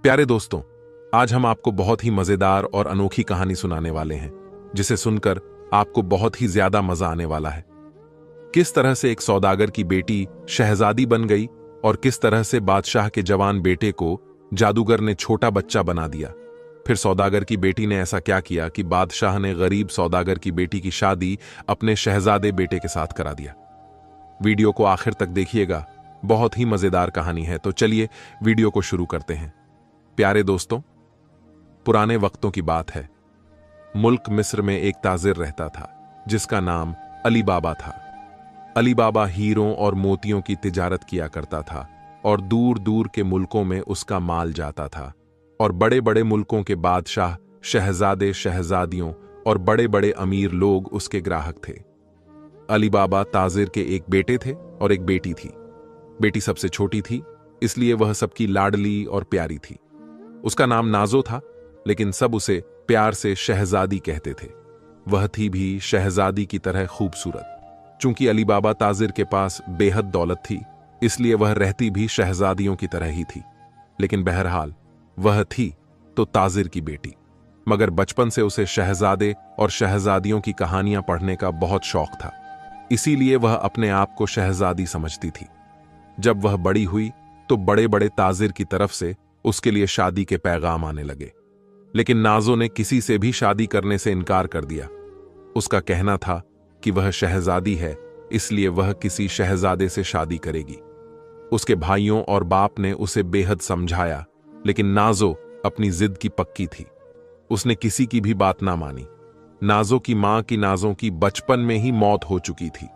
प्यारे दोस्तों, आज हम आपको बहुत ही मजेदार और अनोखी कहानी सुनाने वाले हैं, जिसे सुनकर आपको बहुत ही ज्यादा मजा आने वाला है। किस तरह से एक सौदागर की बेटी शहजादी बन गई और किस तरह से बादशाह के जवान बेटे को जादूगर ने छोटा बच्चा बना दिया। फिर सौदागर की बेटी ने ऐसा क्या किया कि बादशाह ने गरीब सौदागर की बेटी की शादी अपने शहजादे बेटे के साथ करा दिया। वीडियो को आखिर तक देखिएगा, बहुत ही मजेदार कहानी है। तो चलिए वीडियो को शुरू करते हैं। प्यारे दोस्तों, पुराने वक्तों की बात है। मुल्क मिस्र में एक ताजिर रहता था जिसका नाम अली बाबा था। अली बाबा हीरों और मोतियों की तिजारत किया करता था और दूर दूर के मुल्कों में उसका माल जाता था और बड़े बड़े मुल्कों के बादशाह, शहजादे, शहजादियों और बड़े बड़े अमीर लोग उसके ग्राहक थे। अली बाबा ताजिर के एक बेटे थे और एक बेटी थी। बेटी सबसे छोटी थी, इसलिए वह सबकी लाडली और प्यारी थी। उसका नाम नाजो था, लेकिन सब उसे प्यार से शहजादी कहते थे। वह थी भी शहजादी की तरह खूबसूरत। चूंकि अली बाबा ताजिर के पास बेहद दौलत थी, इसलिए वह रहती भी शहजादियों की तरह ही थी। लेकिन बहरहाल वह थी तो ताजिर की बेटी, मगर बचपन से उसे शहजादे और शहजादियों की कहानियां पढ़ने का बहुत शौक था। इसीलिए वह अपने आप को शहजादी समझती थी। जब वह बड़ी हुई तो बड़े बड़े ताजिर की तरफ से उसके लिए शादी के पैगाम आने लगे, लेकिन नाजो ने किसी से भी शादी करने से इनकार कर दिया। उसका कहना था कि वह शहजादी है, इसलिए वह किसी शहजादे से शादी करेगी। उसके भाइयों और बाप ने उसे बेहद समझाया, लेकिन नाजो अपनी जिद की पक्की थी। उसने किसी की भी बात ना मानी। नाजो की मां की नाजो की बचपन में ही मौत हो चुकी थी।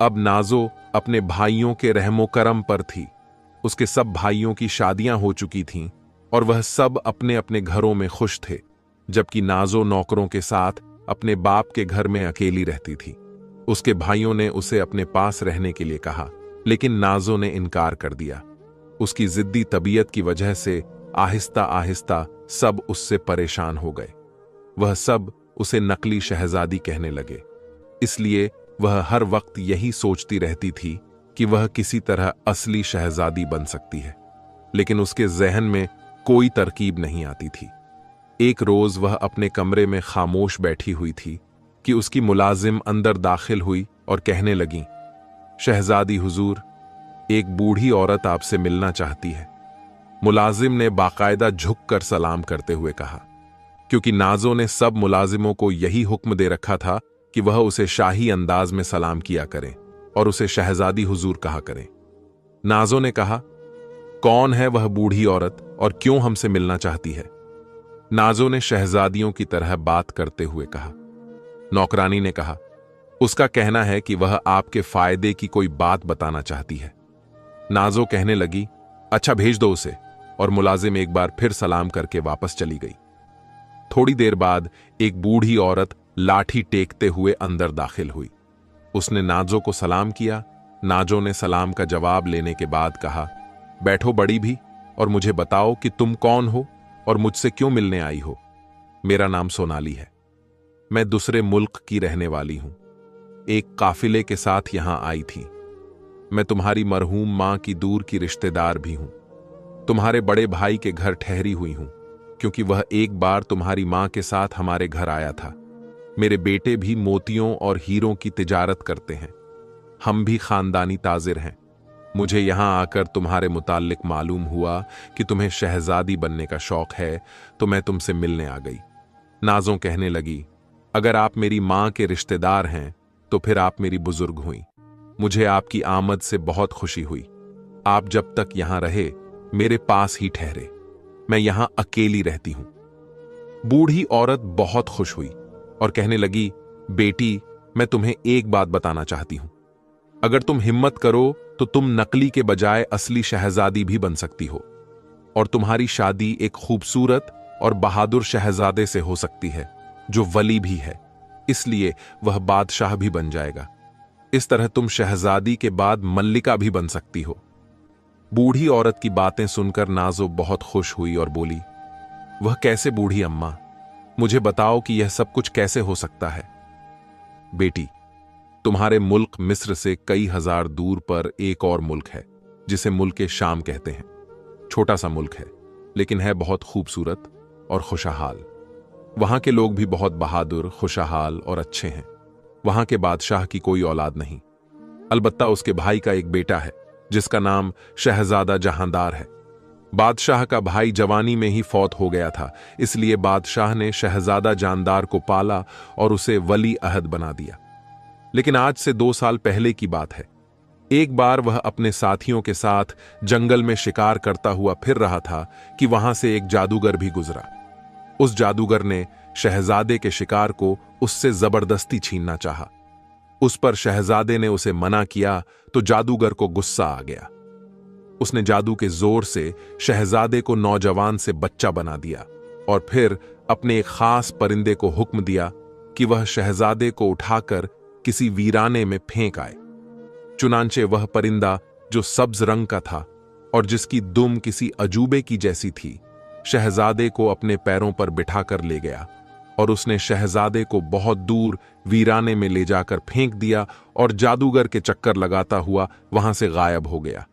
अब नाजो अपने भाइयों के रहमो करम पर थी। उसके सब भाइयों की शादियां हो चुकी थीं और वह सब अपने अपने घरों में खुश थे, जबकि नाजो नौकरों के साथ अपने बाप के घर में अकेली रहती थी। उसके भाइयों ने उसे अपने पास रहने के लिए कहा, लेकिन नाजो ने इनकार कर दिया। उसकी जिद्दी तबीयत की वजह से आहिस्ता आहिस्ता सब उससे परेशान हो गए। वह सब उसे नकली शहजादी कहने लगे। इसलिए वह हर वक्त यही सोचती रहती थी कि वह किसी तरह असली शहजादी बन सकती है, लेकिन उसके जहन में कोई तरकीब नहीं आती थी। एक रोज वह अपने कमरे में खामोश बैठी हुई थी कि उसकी मुलाजिम अंदर दाखिल हुई और कहने लगी, शहजादी हुजूर, एक बूढ़ी औरत आपसे मिलना चाहती है। मुलाजिम ने बाकायदा झुककर सलाम करते हुए कहा, क्योंकि नाजो ने सब मुलाजिमों को यही हुक्म दे रखा था कि वह उसे शाही अंदाज में सलाम किया करें और उसे शहजादी हुजूर कहा करें। नाजो ने कहा, कौन है वह बूढ़ी औरत और क्यों हमसे मिलना चाहती है? नाजो ने शहजादियों की तरह बात करते हुए कहा। नौकरानी ने कहा, उसका कहना है कि वह आपके फायदे की कोई बात बताना चाहती है। नाजो कहने लगी, अच्छा भेज दो उसे, और मुलाजिम एक बार फिर सलाम करके वापस चली गई। थोड़ी देर बाद एक बूढ़ी औरत लाठी टेकते हुए अंदर दाखिल हुई। उसने नाजो को सलाम किया। नाजो ने सलाम का जवाब लेने के बाद कहा, बैठो बड़ी भी, और मुझे बताओ कि तुम कौन हो और मुझसे क्यों मिलने आई हो। मेरा नाम सोनाली है। मैं दूसरे मुल्क की रहने वाली हूं। एक काफिले के साथ यहां आई थी। मैं तुम्हारी मरहूम मां की दूर की रिश्तेदार भी हूं। तुम्हारे बड़े भाई के घर ठहरी हुई हूं, क्योंकि वह एक बार तुम्हारी मां के साथ हमारे घर आया था। मेरे बेटे भी मोतियों और हीरों की तिजारत करते हैं। हम भी खानदानी ताजिर हैं। मुझे यहां आकर तुम्हारे मुताल्लिक मालूम हुआ कि तुम्हें शहजादी बनने का शौक है, तो मैं तुमसे मिलने आ गई। नाजो कहने लगी, अगर आप मेरी मां के रिश्तेदार हैं तो फिर आप मेरी बुजुर्ग हुई। मुझे आपकी आमद से बहुत खुशी हुई। आप जब तक यहां रहे मेरे पास ही ठहरे। मैं यहां अकेली रहती हूं। बूढ़ी औरत बहुत खुश हुई और कहने लगी, बेटी, मैं तुम्हें एक बात बताना चाहती हूं। अगर तुम हिम्मत करो तो तुम नकली के बजाय असली शहजादी भी बन सकती हो, और तुम्हारी शादी एक खूबसूरत और बहादुर शहजादे से हो सकती है जो वली भी है, इसलिए वह बादशाह भी बन जाएगा। इस तरह तुम शहजादी के बाद मल्लिका भी बन सकती हो। बूढ़ी औरत की बातें सुनकर नाजो बहुत खुश हुई और बोली, वह कैसे बूढ़ी अम्मा? मुझे बताओ कि यह सब कुछ कैसे हो सकता है। बेटी, तुम्हारे मुल्क मिस्र से कई हजार दूर पर एक और मुल्क है जिसे मुल्क शाम कहते हैं। छोटा सा मुल्क है। लेकिन है बहुत खूबसूरत और खुशहाल। वहां के लोग भी बहुत बहादुर, खुशहाल और अच्छे हैं। वहां के बादशाह की कोई औलाद नहीं, अलबत्ता उसके भाई का एक बेटा है जिसका नाम शहजादा जहांदार है। बादशाह का भाई जवानी में ही फौत हो गया था, इसलिए बादशाह ने शहजादा जानदार को पाला और उसे वली अहद बना दिया। लेकिन आज से 2 साल पहले की बात है। एक बार वह अपने साथियों के साथ जंगल में शिकार करता हुआ फिर रहा था कि वहां से एक जादूगर भी गुजरा। उस जादूगर ने शहजादे के शिकार को उससे जबरदस्ती छीनना चाहा। उस पर शहजादे ने उसे मना किया तो जादूगर को गुस्सा आ गया। उसने जादू के जोर से शहजादे को नौजवान से बच्चा बना दिया और फिर अपने एक खास परिंदे को हुक्म दिया कि वह शहजादे को उठाकर किसी वीराने में फेंक आए। चुनांचे वह परिंदा, जो सब्ज रंग का था और जिसकी दुम किसी अजूबे की जैसी थी, शहजादे को अपने पैरों पर बिठाकर ले गया और उसने शहजादे को बहुत दूर वीराने में ले जाकर फेंक दिया और जादूगर के चक्कर लगाता हुआ वहां से गायब हो गया।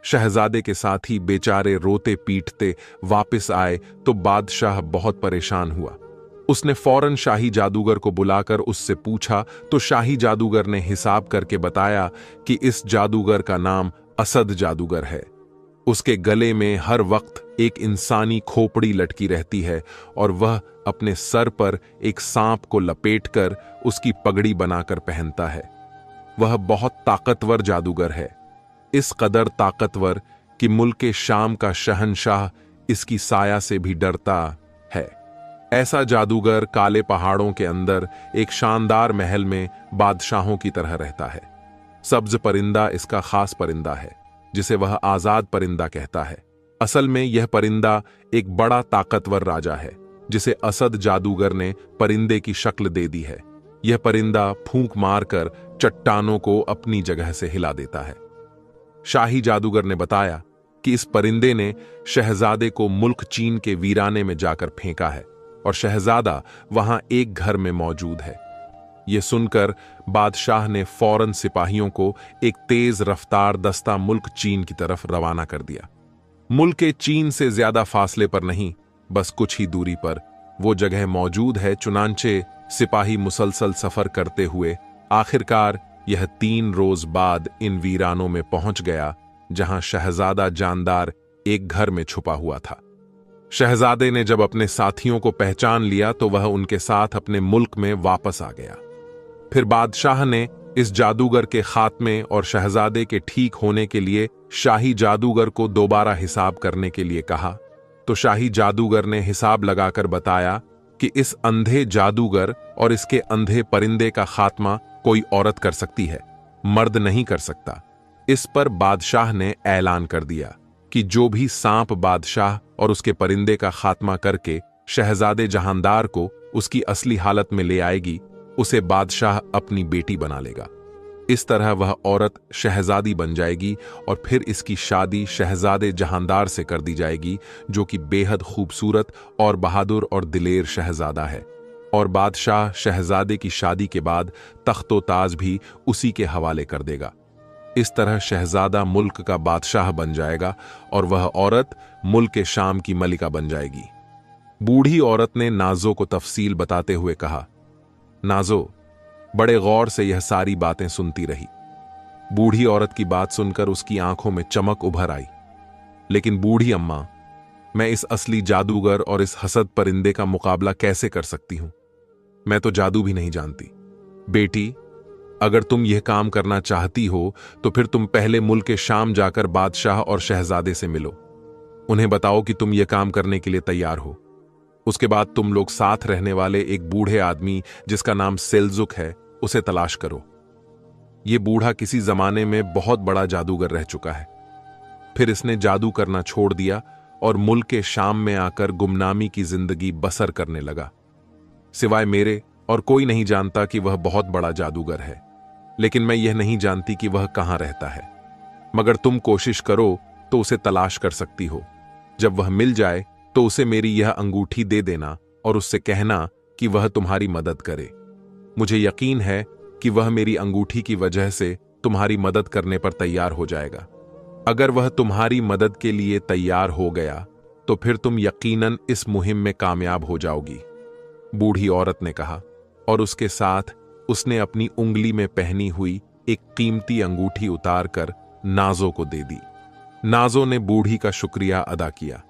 शहजादे के साथी बेचारे रोते पीटते वापस आए तो बादशाह बहुत परेशान हुआ। उसने फौरन शाही जादूगर को बुलाकर उससे पूछा तो शाही जादूगर ने हिसाब करके बताया कि इस जादूगर का नाम असद जादूगर है। उसके गले में हर वक्त एक इंसानी खोपड़ी लटकी रहती है और वह अपने सर पर एक सांप को लपेटकर उसकी पगड़ी बनाकर पहनता है। वह बहुत ताकतवर जादूगर है, इस कदर ताकतवर कि मुल्क शाम का शहंशाह इसकी साया से भी डरता है। ऐसा जादूगर काले पहाड़ों के अंदर एक शानदार महल में बादशाहों की तरह रहता है। सब्ज परिंदा इसका खास परिंदा है, जिसे वह आजाद परिंदा कहता है। असल में यह परिंदा एक बड़ा ताकतवर राजा है, जिसे असद जादूगर ने परिंदे की शक्ल दे दी है। यह परिंदा फूंक मारकर चट्टानों को अपनी जगह से हिला देता है। शाही जादूगर ने बताया कि इस परिंदे ने शहजादे को मुल्क चीन के वीराने में जाकर फेंका है और शहजादा वहां एक घर में मौजूद है। यह सुनकर बादशाह ने फौरन सिपाहियों को एक तेज रफ्तार दस्ता मुल्क चीन की तरफ रवाना कर दिया। मुल्क चीन से ज्यादा फासले पर नहीं, बस कुछ ही दूरी पर वो जगह मौजूद है। चुनांचे सिपाही मुसलसल सफर करते हुए आखिरकार यह 3 रोज बाद इन वीरानों में पहुंच गया, जहां शहजादा जानदार एक घर में छुपा हुआ था। शहजादे ने जब अपने साथियों को पहचान लिया तो वह उनके साथ अपने मुल्क में वापस आ गया। फिर बादशाह ने इस जादूगर के खात्मे और शहजादे के ठीक होने के लिए शाही जादूगर को दोबारा हिसाब करने के लिए कहा, तो शाही जादूगर ने हिसाब लगाकर बताया कि इस अंधे जादूगर और इसके अंधे परिंदे का खात्मा कोई औरत कर सकती है, मर्द नहीं कर सकता। इस पर बादशाह ने ऐलान कर दिया कि जो भी सांप बादशाह और उसके परिंदे का खात्मा करके शहजादे जहांदार को उसकी असली हालत में ले आएगी, उसे बादशाह अपनी बेटी बना लेगा। इस तरह वह औरत शहजादी बन जाएगी और फिर इसकी शादी शहजादे जहांदार से कर दी जाएगी, जो कि बेहद खूबसूरत और बहादुर और दिलेर शहजादा है। और बादशाह शहजादे की शादी के बाद तख्तो ताज भी उसी के हवाले कर देगा। इस तरह शहजादा मुल्क का बादशाह बन जाएगा और वह औरत मुल्क शाम की मलिका बन जाएगी। बूढ़ी औरत ने नाजो को तफसील बताते हुए कहा। नाजो बड़े गौर से यह सारी बातें सुनती रही। बूढ़ी औरत की बात सुनकर उसकी आंखों में चमक उभर आई। लेकिन बूढ़ी अम्मा, मैं इस असली जादूगर और इस हसद परिंदे का मुकाबला कैसे कर सकती हूं? मैं तो जादू भी नहीं जानती। बेटी, अगर तुम यह काम करना चाहती हो तो फिर तुम पहले मुल्क शाम जाकर बादशाह और शहजादे से मिलो। उन्हें बताओ कि तुम यह काम करने के लिए तैयार हो। उसके बाद तुम लोग साथ रहने वाले एक बूढ़े आदमी जिसका नाम सेल्जुक है, उसे तलाश करो। यह बूढ़ा किसी जमाने में बहुत बड़ा जादूगर रह चुका है। फिर इसने जादू करना छोड़ दिया और मुल्क शाम में आकर गुमनामी की जिंदगी बसर करने लगा। सिवाय मेरे और कोई नहीं जानता कि वह बहुत बड़ा जादूगर है, लेकिन मैं यह नहीं जानती कि वह कहां रहता है। मगर तुम कोशिश करो तो उसे तलाश कर सकती हो। जब वह मिल जाए तो उसे मेरी यह अंगूठी दे देना और उससे कहना कि वह तुम्हारी मदद करे। मुझे यकीन है कि वह मेरी अंगूठी की वजह से तुम्हारी मदद करने पर तैयार हो जाएगा। अगर वह तुम्हारी मदद के लिए तैयार हो गया तो फिर तुम यकीनन इस मुहिम में कामयाब हो जाओगी, बूढ़ी औरत ने कहा, और उसके साथ उसने अपनी उंगली में पहनी हुई एक कीमती अंगूठी उतारकर नाजो को दे दी। नाजो ने बूढ़ी का शुक्रिया अदा किया।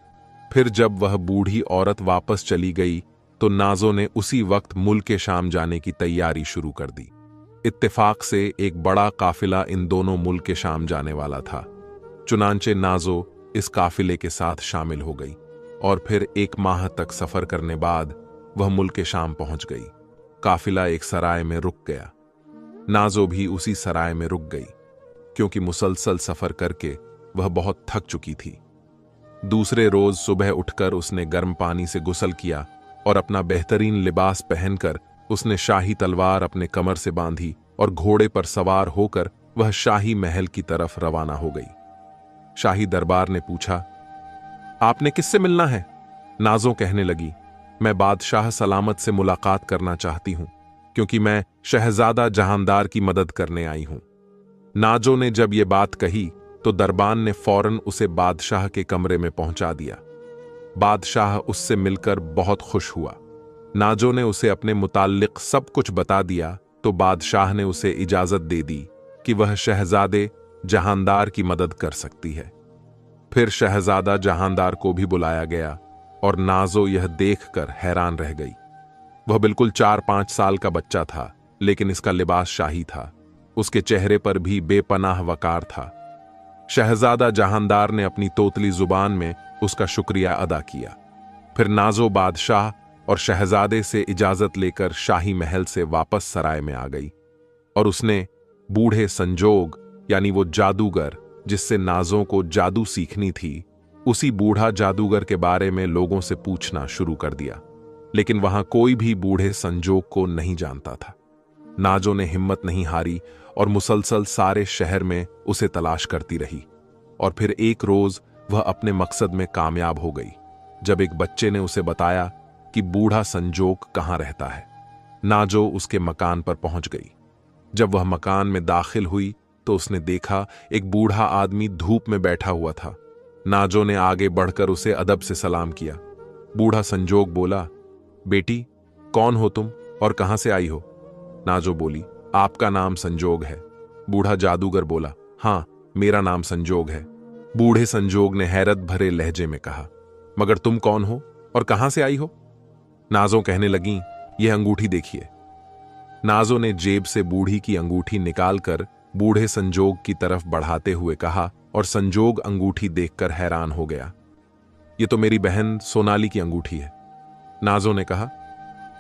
फिर जब वह बूढ़ी औरत वापस चली गई तो नाजो ने उसी वक्त मुल्क शाम जाने की तैयारी शुरू कर दी। इत्तेफाक से एक बड़ा काफिला इन दोनों मुल्क शाम जाने वाला था। चुनांचे नाजो इस काफिले के साथ शामिल हो गई और फिर 1 माह तक सफर करने बाद वह मुल्क शाम पहुंच गई। काफिला एक सराय में रुक गया। नाजो भी उसी सराय में रुक गई, क्योंकि मुसलसल सफर करके वह बहुत थक चुकी थी। दूसरे रोज सुबह उठकर उसने गर्म पानी से गुस्ल किया और अपना बेहतरीन लिबास पहनकर उसने शाही तलवार अपने कमर से बांधी और घोड़े पर सवार होकर वह शाही महल की तरफ रवाना हो गई। शाही दरबार ने पूछा, आपने किससे मिलना है? नाजो कहने लगी, मैं बादशाह सलामत से मुलाकात करना चाहती हूं, क्योंकि मैं शहजादा जहांदार की मदद करने आई हूं। नाजो ने जब ये बात कही तो दरबान ने फौरन उसे बादशाह के कमरे में पहुंचा दिया। बादशाह उससे मिलकर बहुत खुश हुआ। नाजो ने उसे अपने मुताल्लिक सब कुछ बता दिया तो बादशाह ने उसे इजाजत दे दी कि वह शहजादे जहांदार की मदद कर सकती है। फिर शहजादा जहांदार को भी बुलाया गया और नाजो यह देखकर हैरान रह गई। वह बिल्कुल 4-5 साल का बच्चा था, लेकिन इसका लिबास शाही था। उसके चेहरे पर भी बेपनाह वकार था। शहजादा जहांदार ने अपनी तोतली जुबान में उसका शुक्रिया अदा किया। फिर नाजो बादशाह और शहजादे से इजाजत लेकर शाही महल से वापस सराय में आ गई और उसने बूढ़े संजोग यानी वो जादूगर जिससे नाजो को जादू सीखनी थी, उसी बूढ़ा जादूगर के बारे में लोगों से पूछना शुरू कर दिया। लेकिन वहां कोई भी बूढ़े संजोग को नहीं जानता था। नाजो ने हिम्मत नहीं हारी और मुसलसल सारे शहर में उसे तलाश करती रही और फिर एक रोज वह अपने मकसद में कामयाब हो गई, जब एक बच्चे ने उसे बताया कि बूढ़ा संजोग कहां रहता है। नाजो उसके मकान पर पहुंच गई। जब वह मकान में दाखिल हुई तो उसने देखा एक बूढ़ा आदमी धूप में बैठा हुआ था। नाजो ने आगे बढ़कर उसे अदब से सलाम किया। बूढ़ा संजोग बोला, बेटी, कौन हो तुम और कहां से आई हो? नाजो बोली, आपका नाम संजोग है। बूढ़ा जादूगर बोला, हां, मेरा नाम संजोग है। बूढ़े संजोग ने हैरत भरे लहजे में कहा, मगर तुम कौन हो और कहां से आई हो? नाजो कहने लगी, यह अंगूठी देखिए। नाजो ने जेब से बूढ़ी की अंगूठी निकालकर बूढ़े संजोग की तरफ बढ़ाते हुए कहा और संजोग अंगूठी देखकर हैरान हो गया। यह तो मेरी बहन सोनाली की अंगूठी है। नाजो ने कहा,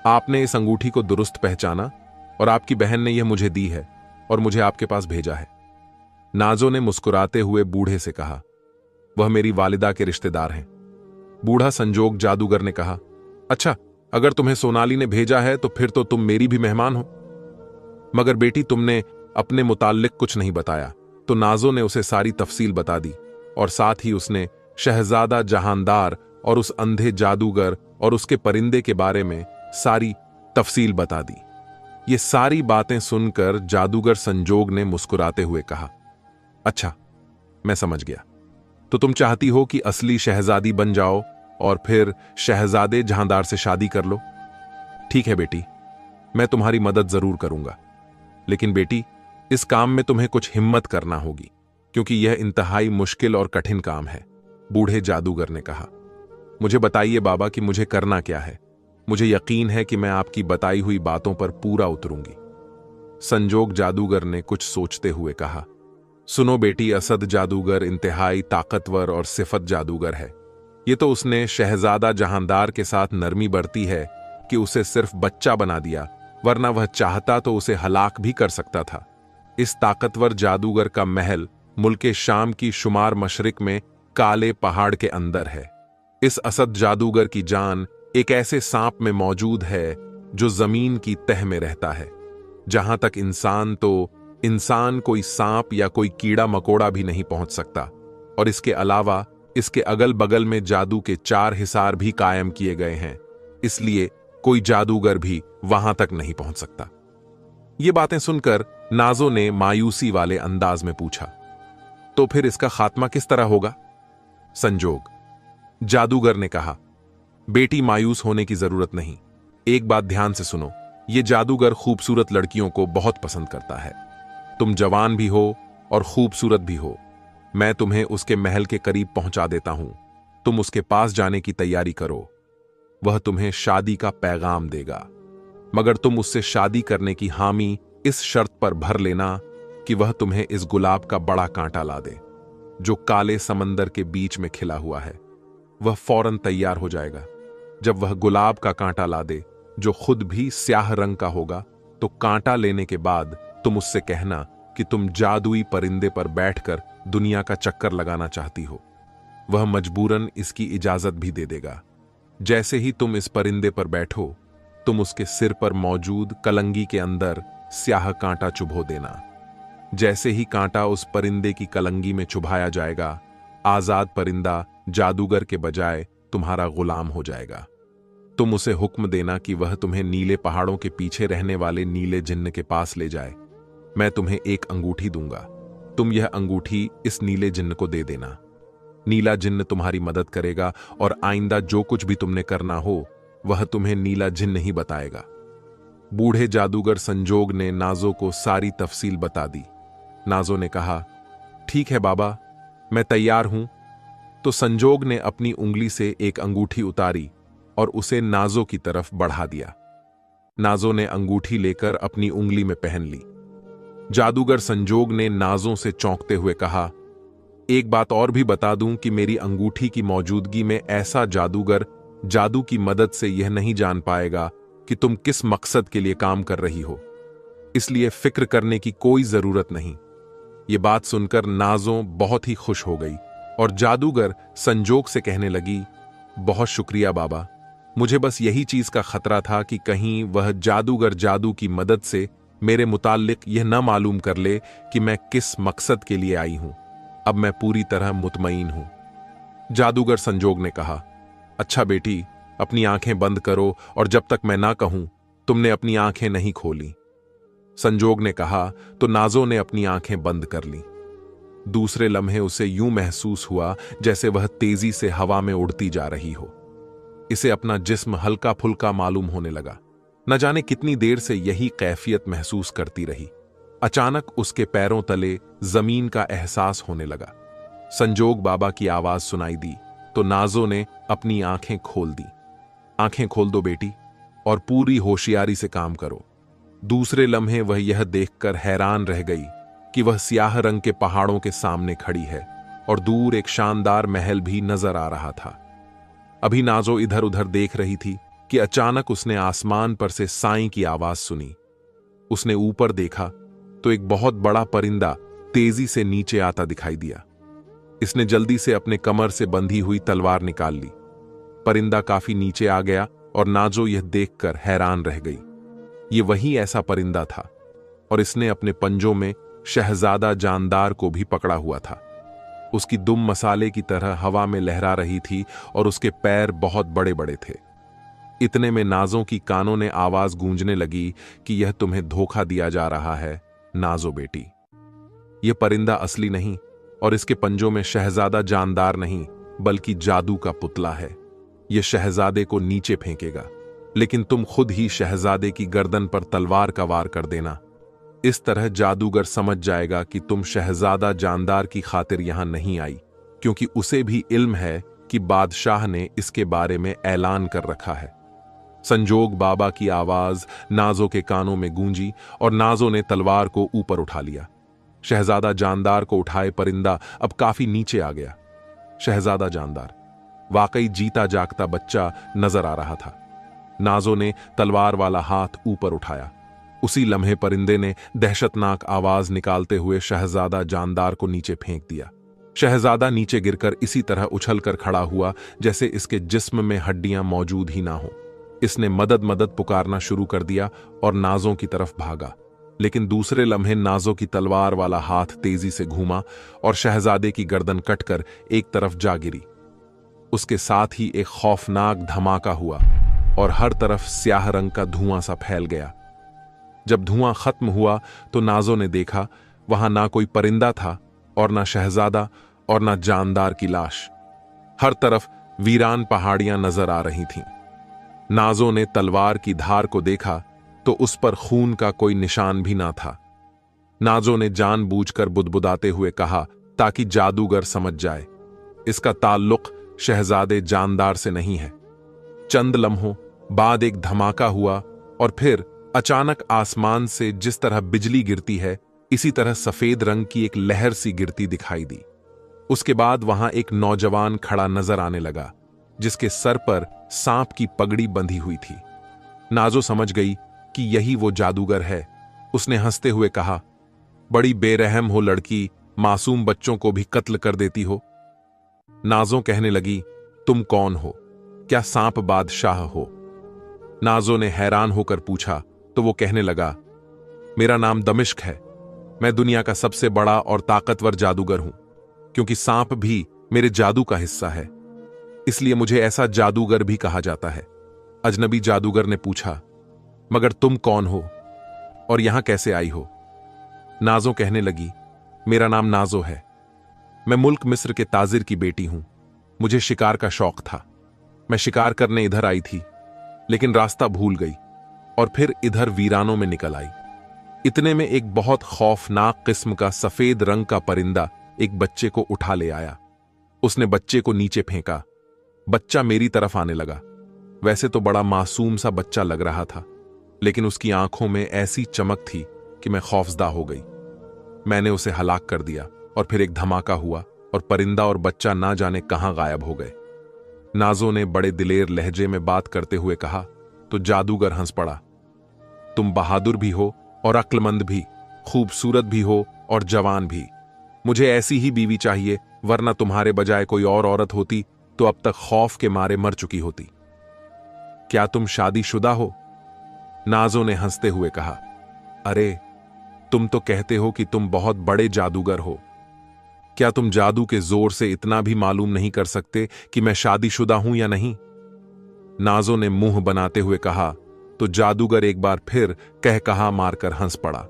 आपने इस अंगूठी को दुरुस्त पहचाना और आपकी बहन ने यह मुझे दी है और मुझे आपके पास भेजा है। नाजो ने मुस्कुराते हुए बूढ़े से कहा, वह मेरी वालिदा के रिश्तेदार हैं। बूढ़ा संजोग जादूगर ने कहा, अच्छा, अगर तुम्हें सोनाली ने भेजा है तो फिर तो तुम मेरी भी मेहमान हो। मगर बेटी, तुमने अपने मुताल्लिक कुछ नहीं बताया। तो नाजो ने उसे सारी तफसील बता दी और साथ ही उसने शहजादा जहांदार और उस अंधे जादूगर और उसके परिंदे के बारे में सारी तफसील बता दी। ये सारी बातें सुनकर जादूगर संजोग ने मुस्कुराते हुए कहा, अच्छा, मैं समझ गया। तो तुम चाहती हो कि असली शहजादी बन जाओ और फिर शहजादे जहांदार से शादी कर लो? ठीक है बेटी, मैं तुम्हारी मदद जरूर करूंगा। लेकिन बेटी, इस काम में तुम्हें कुछ हिम्मत करना होगी, क्योंकि यह इंतहाई मुश्किल और कठिन काम है। बूढ़े जादूगर ने कहा, मुझे बताइए बाबा कि मुझे करना क्या है। मुझे यकीन है कि मैं आपकी बताई हुई बातों पर पूरा उतरूंगी। संजोग जादूगर ने कुछ सोचते हुए कहा, सुनो बेटी, असद जादूगर इंतहाई ताकतवर और सिफत जादूगर है। ये तो उसने शहजादा जहांदार के साथ नरमी बरती है कि उसे सिर्फ बच्चा बना दिया, वरना वह चाहता तो उसे हलाक भी कर सकता था। इस ताकतवर जादूगर का महल मुल्के शाम की शुमार मशरिक में काले पहाड़ के अंदर है। इस असद जादूगर की जान एक ऐसे सांप में मौजूद है जो जमीन की तह में रहता है। जहां तक इंसान कोई सांप या कोई कीड़ा मकोड़ा भी नहीं पहुंच सकता, और इसके अलावा इसके अगल बगल में जादू के 4 हिसार भी कायम किए गए हैं, इसलिए कोई जादूगर भी वहां तक नहीं पहुंच सकता। ये बातें सुनकर नाजो ने मायूसी वाले अंदाज में पूछा, तो फिर इसका खात्मा किस तरह होगा? संजोग, जादूगर ने कहा, बेटी मायूस होने की जरूरत नहीं। एक बात ध्यान से सुनो, ये जादूगर खूबसूरत लड़कियों को बहुत पसंद करता है। तुम जवान भी हो और खूबसूरत भी हो। मैं तुम्हें उसके महल के करीब पहुंचा देता हूं। तुम उसके पास जाने की तैयारी करो। वह तुम्हें शादी का पैगाम देगा, मगर तुम उससे शादी करने की हामी इस शर्त पर भर लेना कि वह तुम्हें इस गुलाब का बड़ा कांटा ला दे जो काले समंदर के बीच में खिला हुआ है। वह फौरन तैयार हो जाएगा। जब वह गुलाब का कांटा ला दे जो खुद भी स्याह रंग का होगा, तो कांटा लेने के बाद तुम उससे कहना कि तुम जादुई परिंदे पर बैठकर दुनिया का चक्कर लगाना चाहती हो। वह मजबूरन इसकी इजाजत भी दे देगा। जैसे ही तुम इस परिंदे पर बैठो, तुम उसके सिर पर मौजूद कलंगी के अंदर स्याह कांटा चुभो देना। जैसे ही कांटा उस परिंदे की कलंगी में चुभाया जाएगा, आजाद परिंदा जादूगर के बजाय तुम्हारा गुलाम हो जाएगा। तुम उसे हुक्म देना कि वह तुम्हें नीले पहाड़ों के पीछे रहने वाले नीले जिन्न के पास ले जाए। मैं तुम्हें एक अंगूठी दूंगा। तुम यह अंगूठी इस नीले जिन्न को दे देना। नीला जिन्न तुम्हारी मदद करेगा और आइंदा जो कुछ भी तुमने करना हो वह तुम्हें नीला जिन्न ही बताएगा। बूढ़े जादूगर संजोग ने नाजो को सारी तफसील बता दी। नाजो ने कहा, ठीक है बाबा, मैं तैयार हूं। तो संजोग ने अपनी उंगली से एक अंगूठी उतारी और उसे नाजो की तरफ बढ़ा दिया। नाजो ने अंगूठी लेकर अपनी उंगली में पहन ली। जादूगर संजोग ने नाजों से चौंकते हुए कहा, एक बात और भी बता दूं कि मेरी अंगूठी की मौजूदगी में ऐसा जादूगर जादू की मदद से यह नहीं जान पाएगा कि तुम किस मकसद के लिए काम कर रही हो, इसलिए फिक्र करने की कोई जरूरत नहीं। ये बात सुनकर नाजो बहुत ही खुश हो गई और जादूगर संजोग से कहने लगी, बहुत शुक्रिया बाबा, मुझे बस यही चीज का खतरा था कि कहीं वह जादूगर जादू की मदद से मेरे मुताल्लिक यह न मालूम कर ले कि मैं किस मकसद के लिए आई हूं। अब मैं पूरी तरह मुतमईन हूं। जादूगर संजोग ने कहा, अच्छा बेटी, अपनी आंखें बंद करो और जब तक मैं ना कहूं तुमने अपनी आंखें नहीं खोली। संजोग ने कहा तो नाजो ने अपनी आंखें बंद कर ली। दूसरे लम्हे उसे यूं महसूस हुआ जैसे वह तेजी से हवा में उड़ती जा रही हो। इसे अपना जिस्म हल्का फुल्का मालूम होने लगा। न जाने कितनी देर से यही कैफियत महसूस करती रही। अचानक उसके पैरों तले जमीन का एहसास होने लगा। संजोग बाबा की आवाज सुनाई दी तो नाजो ने अपनी आंखें खोल दी। आंखें खोल दो बेटी और पूरी होशियारी से काम करो। दूसरे लम्हे वह यह देखकर हैरान रह गई कि वह स्याह रंग के पहाड़ों के सामने खड़ी है और दूर एक शानदार महल भी नजर आ रहा था। अभी नाजो इधर उधर देख रही थी कि अचानक उसने आसमान पर से साईं की आवाज सुनी। उसने ऊपर देखा तो एक बहुत बड़ा परिंदा तेजी से नीचे आता दिखाई दिया। इसने जल्दी से अपने कमर से बंधी हुई तलवार निकाल ली। परिंदा काफी नीचे आ गया और नाजो यह देखकर हैरान रह गई। ये वही ऐसा परिंदा था और इसने अपने पंजों में शहजादा जानदार को भी पकड़ा हुआ था। उसकी दुम मसाले की तरह हवा में लहरा रही थी और उसके पैर बहुत बड़े बड़े थे। इतने में नाजो की कानों ने आवाज गूंजने लगी कि यह तुम्हें धोखा दिया जा रहा है नाजो बेटी। यह परिंदा असली नहीं और इसके पंजों में शहजादा जानदार नहीं बल्कि जादू का पुतला है। यह शहजादे को नीचे फेंकेगा, लेकिन तुम खुद ही शहजादे की गर्दन पर तलवार का वार कर देना। इस तरह जादूगर समझ जाएगा कि तुम शहजादा जानदार की खातिर यहां नहीं आई, क्योंकि उसे भी इल्म है कि बादशाह ने इसके बारे में ऐलान कर रखा है। संजोग बाबा की आवाज नाजो के कानों में गूंजी और नाजो ने तलवार को ऊपर उठा लिया। शहजादा जानदार को उठाए परिंदा अब काफी नीचे आ गया। शहजादा जानदार वाकई जीता जागता बच्चा नजर आ रहा था। नाजो ने तलवार वाला हाथ ऊपर उठाया। उसी लम्हे परिंदे ने दहशतनाक आवाज निकालते हुए शहजादा जानदार को नीचे फेंक दिया। शहजादा नीचे गिरकर इसी तरह उछलकर खड़ा हुआ जैसे इसके जिस्म में हड्डियां मौजूद ही ना हो। इसने मदद मदद पुकारना शुरू कर दिया और नाजों की तरफ भागा, लेकिन दूसरे लम्हे नाजो की तलवार वाला हाथ तेजी से घूमा और शहजादे की गर्दन कटकर एक तरफ जा गिरी। उसके साथ ही एक खौफनाक धमाका हुआ और हर तरफ स्याह रंग का धुआं सा फैल गया। जब धुआं खत्म हुआ तो नाजो ने देखा वहां ना कोई परिंदा था और ना शहजादा और ना जानदार की लाश। हर तरफ वीरान पहाड़ियां नजर आ रही थीं। नाजो ने तलवार की धार को देखा तो उस पर खून का कोई निशान भी ना था। नाजो ने जानबूझकर बुदबुदाते हुए कहा ताकि जादूगर समझ जाए, इसका ताल्लुक शहजादे जानदार से नहीं है। चंद लम्हों बाद एक धमाका हुआ और फिर अचानक आसमान से जिस तरह बिजली गिरती है, इसी तरह सफेद रंग की एक लहर सी गिरती दिखाई दी। उसके बाद वहां एक नौजवान खड़ा नजर आने लगा, जिसके सर पर सांप की पगड़ी बंधी हुई थी। नाजो समझ गई कि यही वो जादूगर है। उसने हंसते हुए कहा, बड़ी बेरहम हो लड़की, मासूम बच्चों को भी कत्ल कर देती हो। नाजो कहने लगी, तुम कौन हो? क्या सांप बादशाह हो? नाजो ने हैरान होकर पूछा तो वो कहने लगा, मेरा नाम दमिश्क है। मैं दुनिया का सबसे बड़ा और ताकतवर जादूगर हूं। क्योंकि सांप भी मेरे जादू का हिस्सा है, इसलिए मुझे ऐसा जादूगर भी कहा जाता है। अजनबी जादूगर ने पूछा, मगर तुम कौन हो और यहां कैसे आई हो? नाजो कहने लगी, मेरा नाम नाजो है। मैं मुल्क मिस्र के ताजिर की बेटी हूं। मुझे शिकार का शौक था। मैं शिकार करने इधर आई थी, लेकिन रास्ता भूल गई और फिर इधर वीरानों में निकल आई। इतने में एक बहुत खौफनाक किस्म का सफेद रंग का परिंदा एक बच्चे को उठा ले आया। उसने बच्चे को नीचे फेंका। बच्चा मेरी तरफ आने लगा। वैसे तो बड़ा मासूम सा बच्चा लग रहा था, लेकिन उसकी आंखों में ऐसी चमक थी कि मैं खौफजदा हो गई। मैंने उसे हलाक कर दिया और फिर एक धमाका हुआ और परिंदा और बच्चा ना जाने कहां गायब हो गए। नाजो ने बड़े दिलेर लहजे में बात करते हुए कहा तो जादूगर हंस पड़ा, तुम बहादुर भी हो और अक्लमंद भी, खूबसूरत भी हो और जवान भी। मुझे ऐसी ही बीवी चाहिए, वरना तुम्हारे बजाय कोई और औरत होती तो अब तक खौफ के मारे मर चुकी होती। क्या तुम शादीशुदा हो? नाजो ने हंसते हुए कहा, अरे तुम तो कहते हो कि तुम बहुत बड़े जादूगर हो। क्या तुम जादू के जोर से इतना भी मालूम नहीं कर सकते कि मैं शादीशुदा हूं या नहीं? नाजो ने मुंह बनाते हुए कहा तो जादूगर एक बार फिर कह कहा मारकर हंस पड़ा,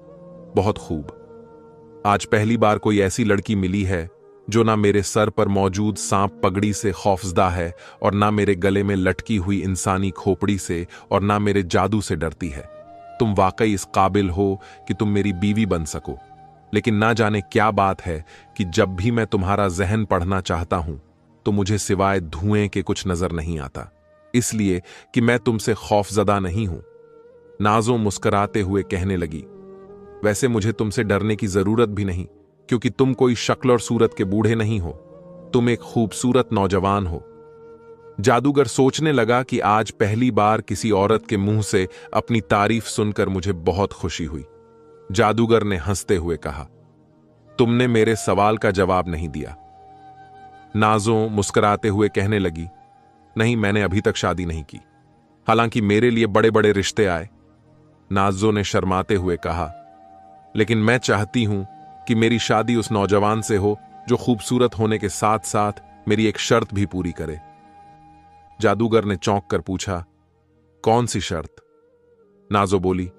बहुत खूब। आज पहली बार कोई ऐसी लड़की मिली है जो ना मेरे सर पर मौजूद सांप पगड़ी से खौफजदा है और ना मेरे गले में लटकी हुई इंसानी खोपड़ी से और ना मेरे जादू से डरती है। तुम वाकई इस काबिल हो कि तुम मेरी बीवी बन सको। लेकिन ना जाने क्या बात है कि जब भी मैं तुम्हारा जहन पढ़ना चाहता हूं तो मुझे सिवाय धुएं के कुछ नजर नहीं आता, इसलिए कि मैं तुमसे खौफजदा नहीं हूं। नाजो मुस्कुराते हुए कहने लगी, वैसे मुझे तुमसे डरने की जरूरत भी नहीं, क्योंकि तुम कोई शक्ल और सूरत के बूढ़े नहीं हो। तुम एक खूबसूरत नौजवान हो। जादूगर सोचने लगा कि आज पहली बार किसी औरत के मुंह से अपनी तारीफ सुनकर मुझे बहुत खुशी हुई। जादूगर ने हंसते हुए कहा, तुमने मेरे सवाल का जवाब नहीं दिया। नाजो मुस्कुराते हुए कहने लगी, नहीं, मैंने अभी तक शादी नहीं की, हालांकि मेरे लिए बड़े बड़े रिश्ते आए। नाजो ने शर्माते हुए कहा, लेकिन मैं चाहती हूं कि मेरी शादी उस नौजवान से हो जो खूबसूरत होने के साथ साथ मेरी एक शर्त भी पूरी करे। जादूगर ने चौंक कर पूछा, कौन सी शर्त? नाजो बोली,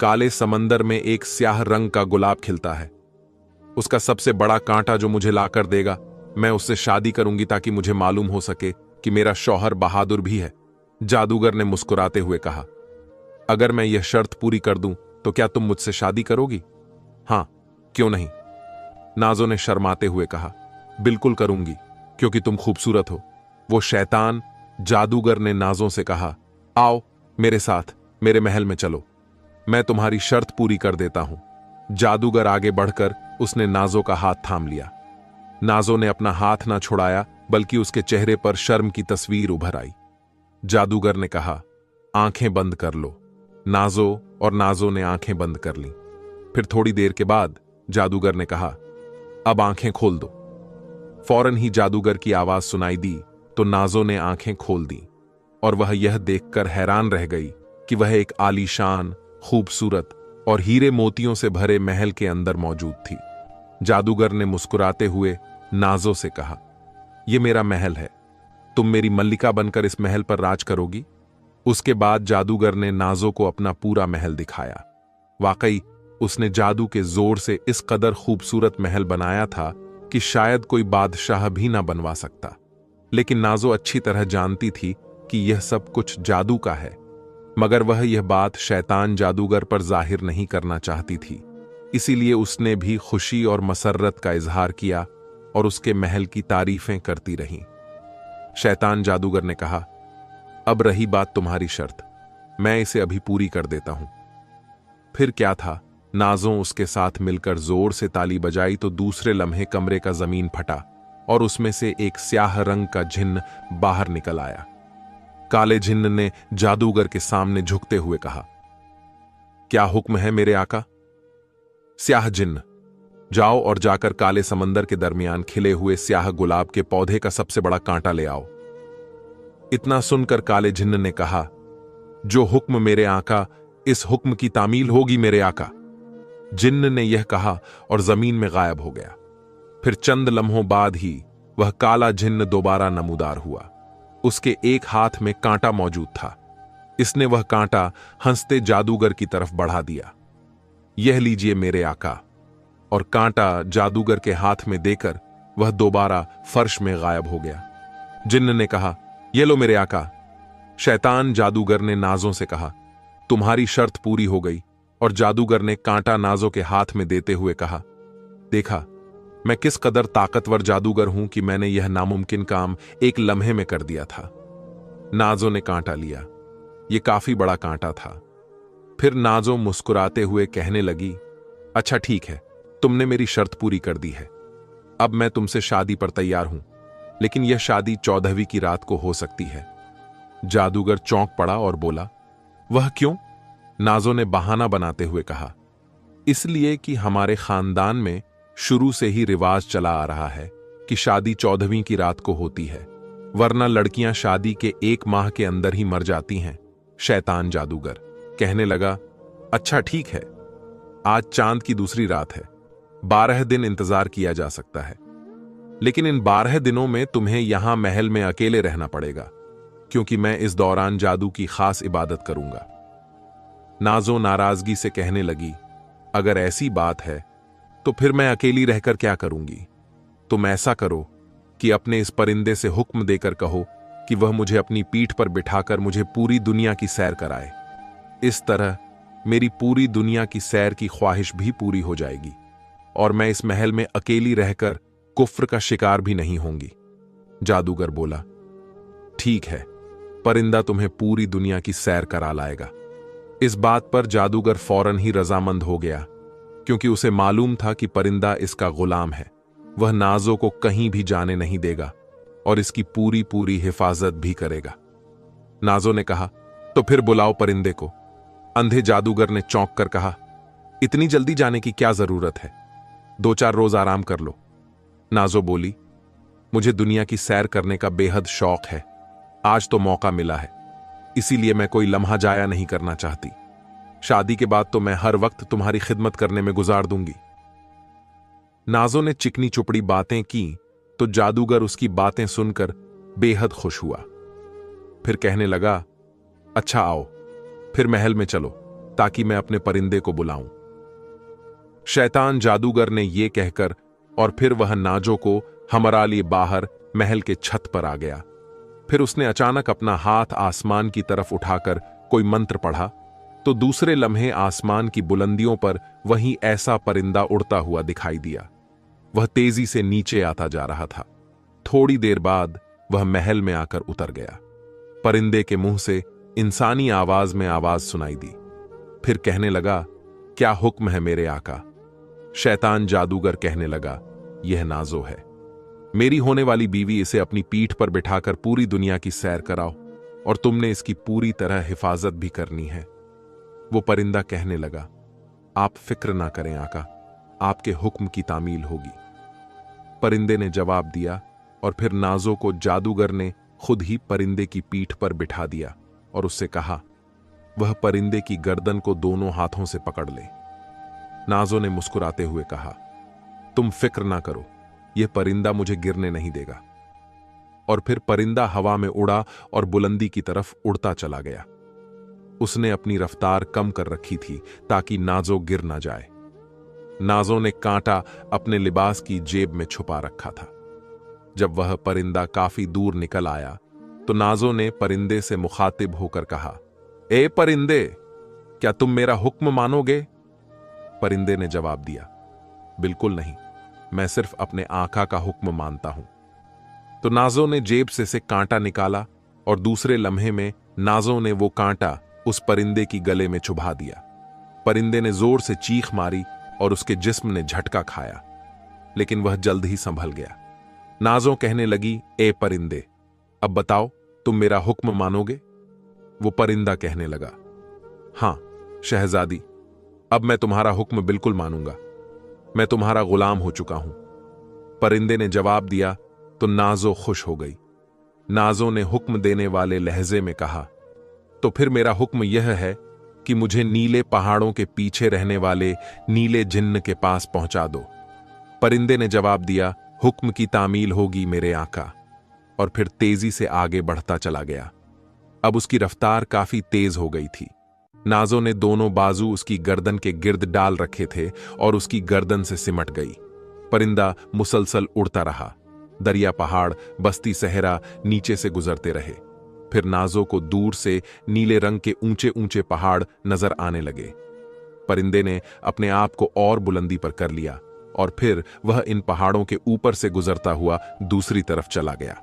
काले समंदर में एक स्याह रंग का गुलाब खिलता है। उसका सबसे बड़ा कांटा जो मुझे लाकर देगा, मैं उससे शादी करूंगी ताकि मुझे मालूम हो सके कि मेरा शौहर बहादुर भी है। जादूगर ने मुस्कुराते हुए कहा, अगर मैं यह शर्त पूरी कर दूं तो क्या तुम मुझसे शादी करोगी? हां, क्यों नहीं? नाजो ने शर्माते हुए कहा, बिल्कुल करूंगी, क्योंकि तुम खूबसूरत हो। वो शैतान जादूगर ने नाजो से कहा, आओ मेरे साथ, मेरे महल में चलो, मैं तुम्हारी शर्त पूरी कर देता हूं। जादूगर आगे बढ़कर उसने नाजो का हाथ थाम लिया। नाजो ने अपना हाथ ना छुड़ाया, बल्कि उसके चेहरे पर शर्म की तस्वीर उभर आई। जादूगर ने कहा, आंखें बंद कर लो। नाजो ने आंखें बंद कर लीं। फिर थोड़ी देर के बाद जादूगर ने कहा, अब आंखें खोल दो। फौरन ही जादूगर की आवाज सुनाई दी तो नाजो ने आंखें खोल दी और वह यह देखकर हैरान रह गई कि वह एक आलीशान, खूबसूरत और हीरे मोतियों से भरे महल के अंदर मौजूद थी। जादूगर ने मुस्कुराते हुए नाजो से कहा, यह मेरा महल है, तुम मेरी मल्लिका बनकर इस महल पर राज करोगी। उसके बाद जादूगर ने नाजो को अपना पूरा महल दिखाया। वाकई उसने जादू के जोर से इस कदर खूबसूरत महल बनाया था कि शायद कोई बादशाह भी ना बनवा सकता। लेकिन नाजो अच्छी तरह जानती थी कि यह सब कुछ जादू का है, मगर वह यह बात शैतान जादूगर पर जाहिर नहीं करना चाहती थी। इसीलिए उसने भी खुशी और मसर्रत का इजहार किया और उसके महल की तारीफें करती रही। शैतान जादूगर ने कहा, अब रही बात तुम्हारी शर्त, मैं इसे अभी पूरी कर देता हूं। फिर क्या था, नाजों उसके साथ मिलकर जोर से ताली बजाई तो दूसरे लम्हे कमरे का जमीन फटा और उसमें से एक स्याह रंग का जिन्न बाहर निकल आया। काले जिन्न ने जादूगर के सामने झुकते हुए कहा, क्या हुक्म है मेरे आका? स्याह जिन्न, जाओ और जाकर काले समंदर के दरमियान खिले हुए स्याह गुलाब के पौधे का सबसे बड़ा कांटा ले आओ। इतना सुनकर काले जिन्न ने कहा, जो हुक्म मेरे आका, इस हुक्म की तामील होगी मेरे आका। जिन्न ने यह कहा और जमीन में गायब हो गया। फिर चंद लम्हों बाद ही वह काला जिन्न दोबारा नमूदार हुआ। उसके एक हाथ में कांटा मौजूद था। इसने वह कांटा हंसते जादूगर की तरफ बढ़ा दिया। यह लीजिए मेरे आका, और कांटा जादूगर के हाथ में देकर वह दोबारा फर्श में गायब हो गया। जिन्न ने कहा, ये लो मेरे आका। शैतान जादूगर ने नाजों से कहा, तुम्हारी शर्त पूरी हो गई। और जादूगर ने कांटा नाजों के हाथ में देते हुए कहा, देखा मैं किस कदर ताकतवर जादूगर हूं कि मैंने यह नामुमकिन काम एक लम्हे में कर दिया था। नाजों ने कांटा लिया। यह काफी बड़ा कांटा था। फिर नाजों मुस्कुराते हुए कहने लगी, अच्छा ठीक है, तुमने मेरी शर्त पूरी कर दी है। अब मैं तुमसे शादी पर तैयार हूं, लेकिन यह शादी 14वीं की रात को हो सकती है। जादूगर चौंक पड़ा और बोला, वह क्यों? नाजों ने बहाना बनाते हुए कहा, इसलिए कि हमारे खानदान में शुरू से ही रिवाज चला आ रहा है कि शादी 14वीं की रात को होती है, वरना लड़कियां शादी के 1 माह के अंदर ही मर जाती हैं। शैतान जादूगर कहने लगा, अच्छा ठीक है, आज चांद की दूसरी रात है, 12 दिन इंतजार किया जा सकता है, लेकिन इन 12 दिनों में तुम्हें यहां महल में अकेले रहना पड़ेगा, क्योंकि मैं इस दौरान जादू की खास इबादत करूंगा। नाजो नाराजगी से कहने लगी, अगर ऐसी बात है तो फिर मैं अकेली रहकर क्या करूंगी? तुम ऐसा करो कि अपने इस परिंदे से हुक्म देकर कहो कि वह मुझे अपनी पीठ पर बिठाकर मुझे पूरी दुनिया की सैर कराए। इस तरह मेरी पूरी दुनिया की सैर की ख्वाहिश भी पूरी हो जाएगी और मैं इस महल में अकेली रहकर कुफ्र का शिकार भी नहीं होंगी। जादूगर बोला, ठीक है, परिंदा तुम्हें पूरी दुनिया की सैर करा लाएगा। इस बात पर जादूगर फौरन ही रजामंद हो गया, क्योंकि उसे मालूम था कि परिंदा इसका गुलाम है। वह नाजों को कहीं भी जाने नहीं देगा और इसकी पूरी पूरी हिफाजत भी करेगा। नाजों ने कहा, तो फिर बुलाओ परिंदे को। अंधे जादूगर ने चौंक कर कहा, इतनी जल्दी जाने की क्या जरूरत है, 2-4 रोज आराम कर लो। नाजो बोली, मुझे दुनिया की सैर करने का बेहद शौक है। आज तो मौका मिला है, इसीलिए मैं कोई लम्हा जाया नहीं करना चाहती। शादी के बाद तो मैं हर वक्त तुम्हारी खिदमत करने में गुजार दूंगी। नाजो ने चिकनी चुपड़ी बातें की तो जादूगर उसकी बातें सुनकर बेहद खुश हुआ। फिर कहने लगा, अच्छा आओ, फिर महल में चलो ताकि मैं अपने परिंदे को बुलाऊं। शैतान जादूगर ने यह कहकर और फिर वह नाजो को हमारा लिए बाहर महल के छत पर आ गया। फिर उसने अचानक अपना हाथ आसमान की तरफ उठाकर कोई मंत्र पढ़ा तो दूसरे लम्हे आसमान की बुलंदियों पर वहीं ऐसा परिंदा उड़ता हुआ दिखाई दिया। वह तेजी से नीचे आता जा रहा था। थोड़ी देर बाद वह महल में आकर उतर गया। परिंदे के मुंह से इंसानी आवाज में आवाज सुनाई दी। फिर कहने लगा, क्या हुक्म है मेरे आका? शैतान जादूगर कहने लगा, यह नाजो है, मेरी होने वाली बीवी, इसे अपनी पीठ पर बिठाकर पूरी दुनिया की सैर कराओ और तुमने इसकी पूरी तरह हिफाजत भी करनी है। वो परिंदा कहने लगा, आप फिक्र ना करें आका, आपके हुक्म की तामील होगी। परिंदे ने जवाब दिया और फिर नाजो को जादूगर ने खुद ही परिंदे की पीठ पर बिठा दिया और उससे कहा, वह परिंदे की गर्दन को दोनों हाथों से पकड़ ले। नाजो ने मुस्कुराते हुए कहा, तुम फिक्र ना करो, यह परिंदा मुझे गिरने नहीं देगा। और फिर परिंदा हवा में उड़ा और बुलंदी की तरफ उड़ता चला गया। उसने अपनी रफ्तार कम कर रखी थी ताकि नाजो गिर ना जाए। नाजो ने कांटा अपने लिबास की जेब में छुपा रखा था। जब वह परिंदा काफी दूर निकल आया तो नाजो ने परिंदे से मुखातिब होकर कहा, ए परिंदे, क्या तुम मेरा हुक्म मानोगे? परिंदे ने जवाब दिया, बिल्कुल नहीं, मैं सिर्फ अपने आका का हुक्म मानता हूं। तो नाजो ने जेब से कांटा निकाला और दूसरे लम्हे में नाजो ने वो कांटा उस परिंदे की गले में चुभा दिया। परिंदे ने जोर से चीख मारी और उसके जिस्म ने झटका खाया, लेकिन वह जल्द ही संभल गया। नाजो कहने लगी, ए परिंदे, अब बताओ तुम मेरा हुक्म मानोगे? वो परिंदा कहने लगा, हां शहजादी, अब मैं तुम्हारा हुक्म बिल्कुल मानूंगा, मैं तुम्हारा गुलाम हो चुका हूं। परिंदे ने जवाब दिया तो नाजो खुश हो गई। नाजो ने हुक्म देने वाले लहजे में कहा, तो फिर मेरा हुक्म यह है कि मुझे नीले पहाड़ों के पीछे रहने वाले नीले जिन्न के पास पहुंचा दो। परिंदे ने जवाब दिया, हुक्म की तामील होगी मेरे आका, और फिर तेजी से आगे बढ़ता चला गया। अब उसकी रफ्तार काफी तेज हो गई थी। नाजो ने दोनों बाजू उसकी गर्दन के गिर्द डाल रखे थे और उसकी गर्दन से सिमट गई। परिंदा मुसलसल उड़ता रहा। दरिया, पहाड़, बस्ती, सहरा नीचे से गुजरते रहे। फिर नाजो को दूर से नीले रंग के ऊंचे ऊंचे पहाड़ नजर आने लगे। परिंदे ने अपने आप को और बुलंदी पर कर लिया और फिर वह इन पहाड़ों के ऊपर से गुजरता हुआ दूसरी तरफ चला गया।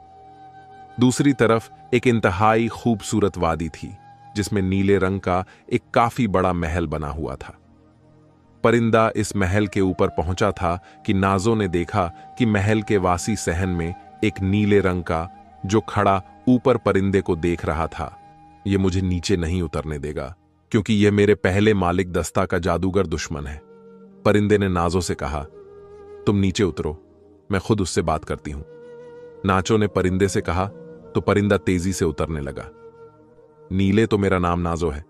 दूसरी तरफ एक इंतहाई खूबसूरत वादी थी जिसमें नीले रंग का एक काफी बड़ा महल बना हुआ था। परिंदा इस महल के ऊपर पहुंचा था कि नाजो ने देखा कि महल के वासी सहन में एक नीले रंग का जो खड़ा ऊपर परिंदे को देख रहा था। यह मुझे नीचे नहीं उतरने देगा क्योंकि यह मेरे पहले मालिक दस्ता का जादूगर दुश्मन है। परिंदे ने नाजो से कहा, तुम नीचे उतरो, मैं खुद उससे बात करती हूं। नाचो ने परिंदे से कहा तो परिंदा तेजी से उतरने लगा। नीले, तो मेरा नाम नाजो है,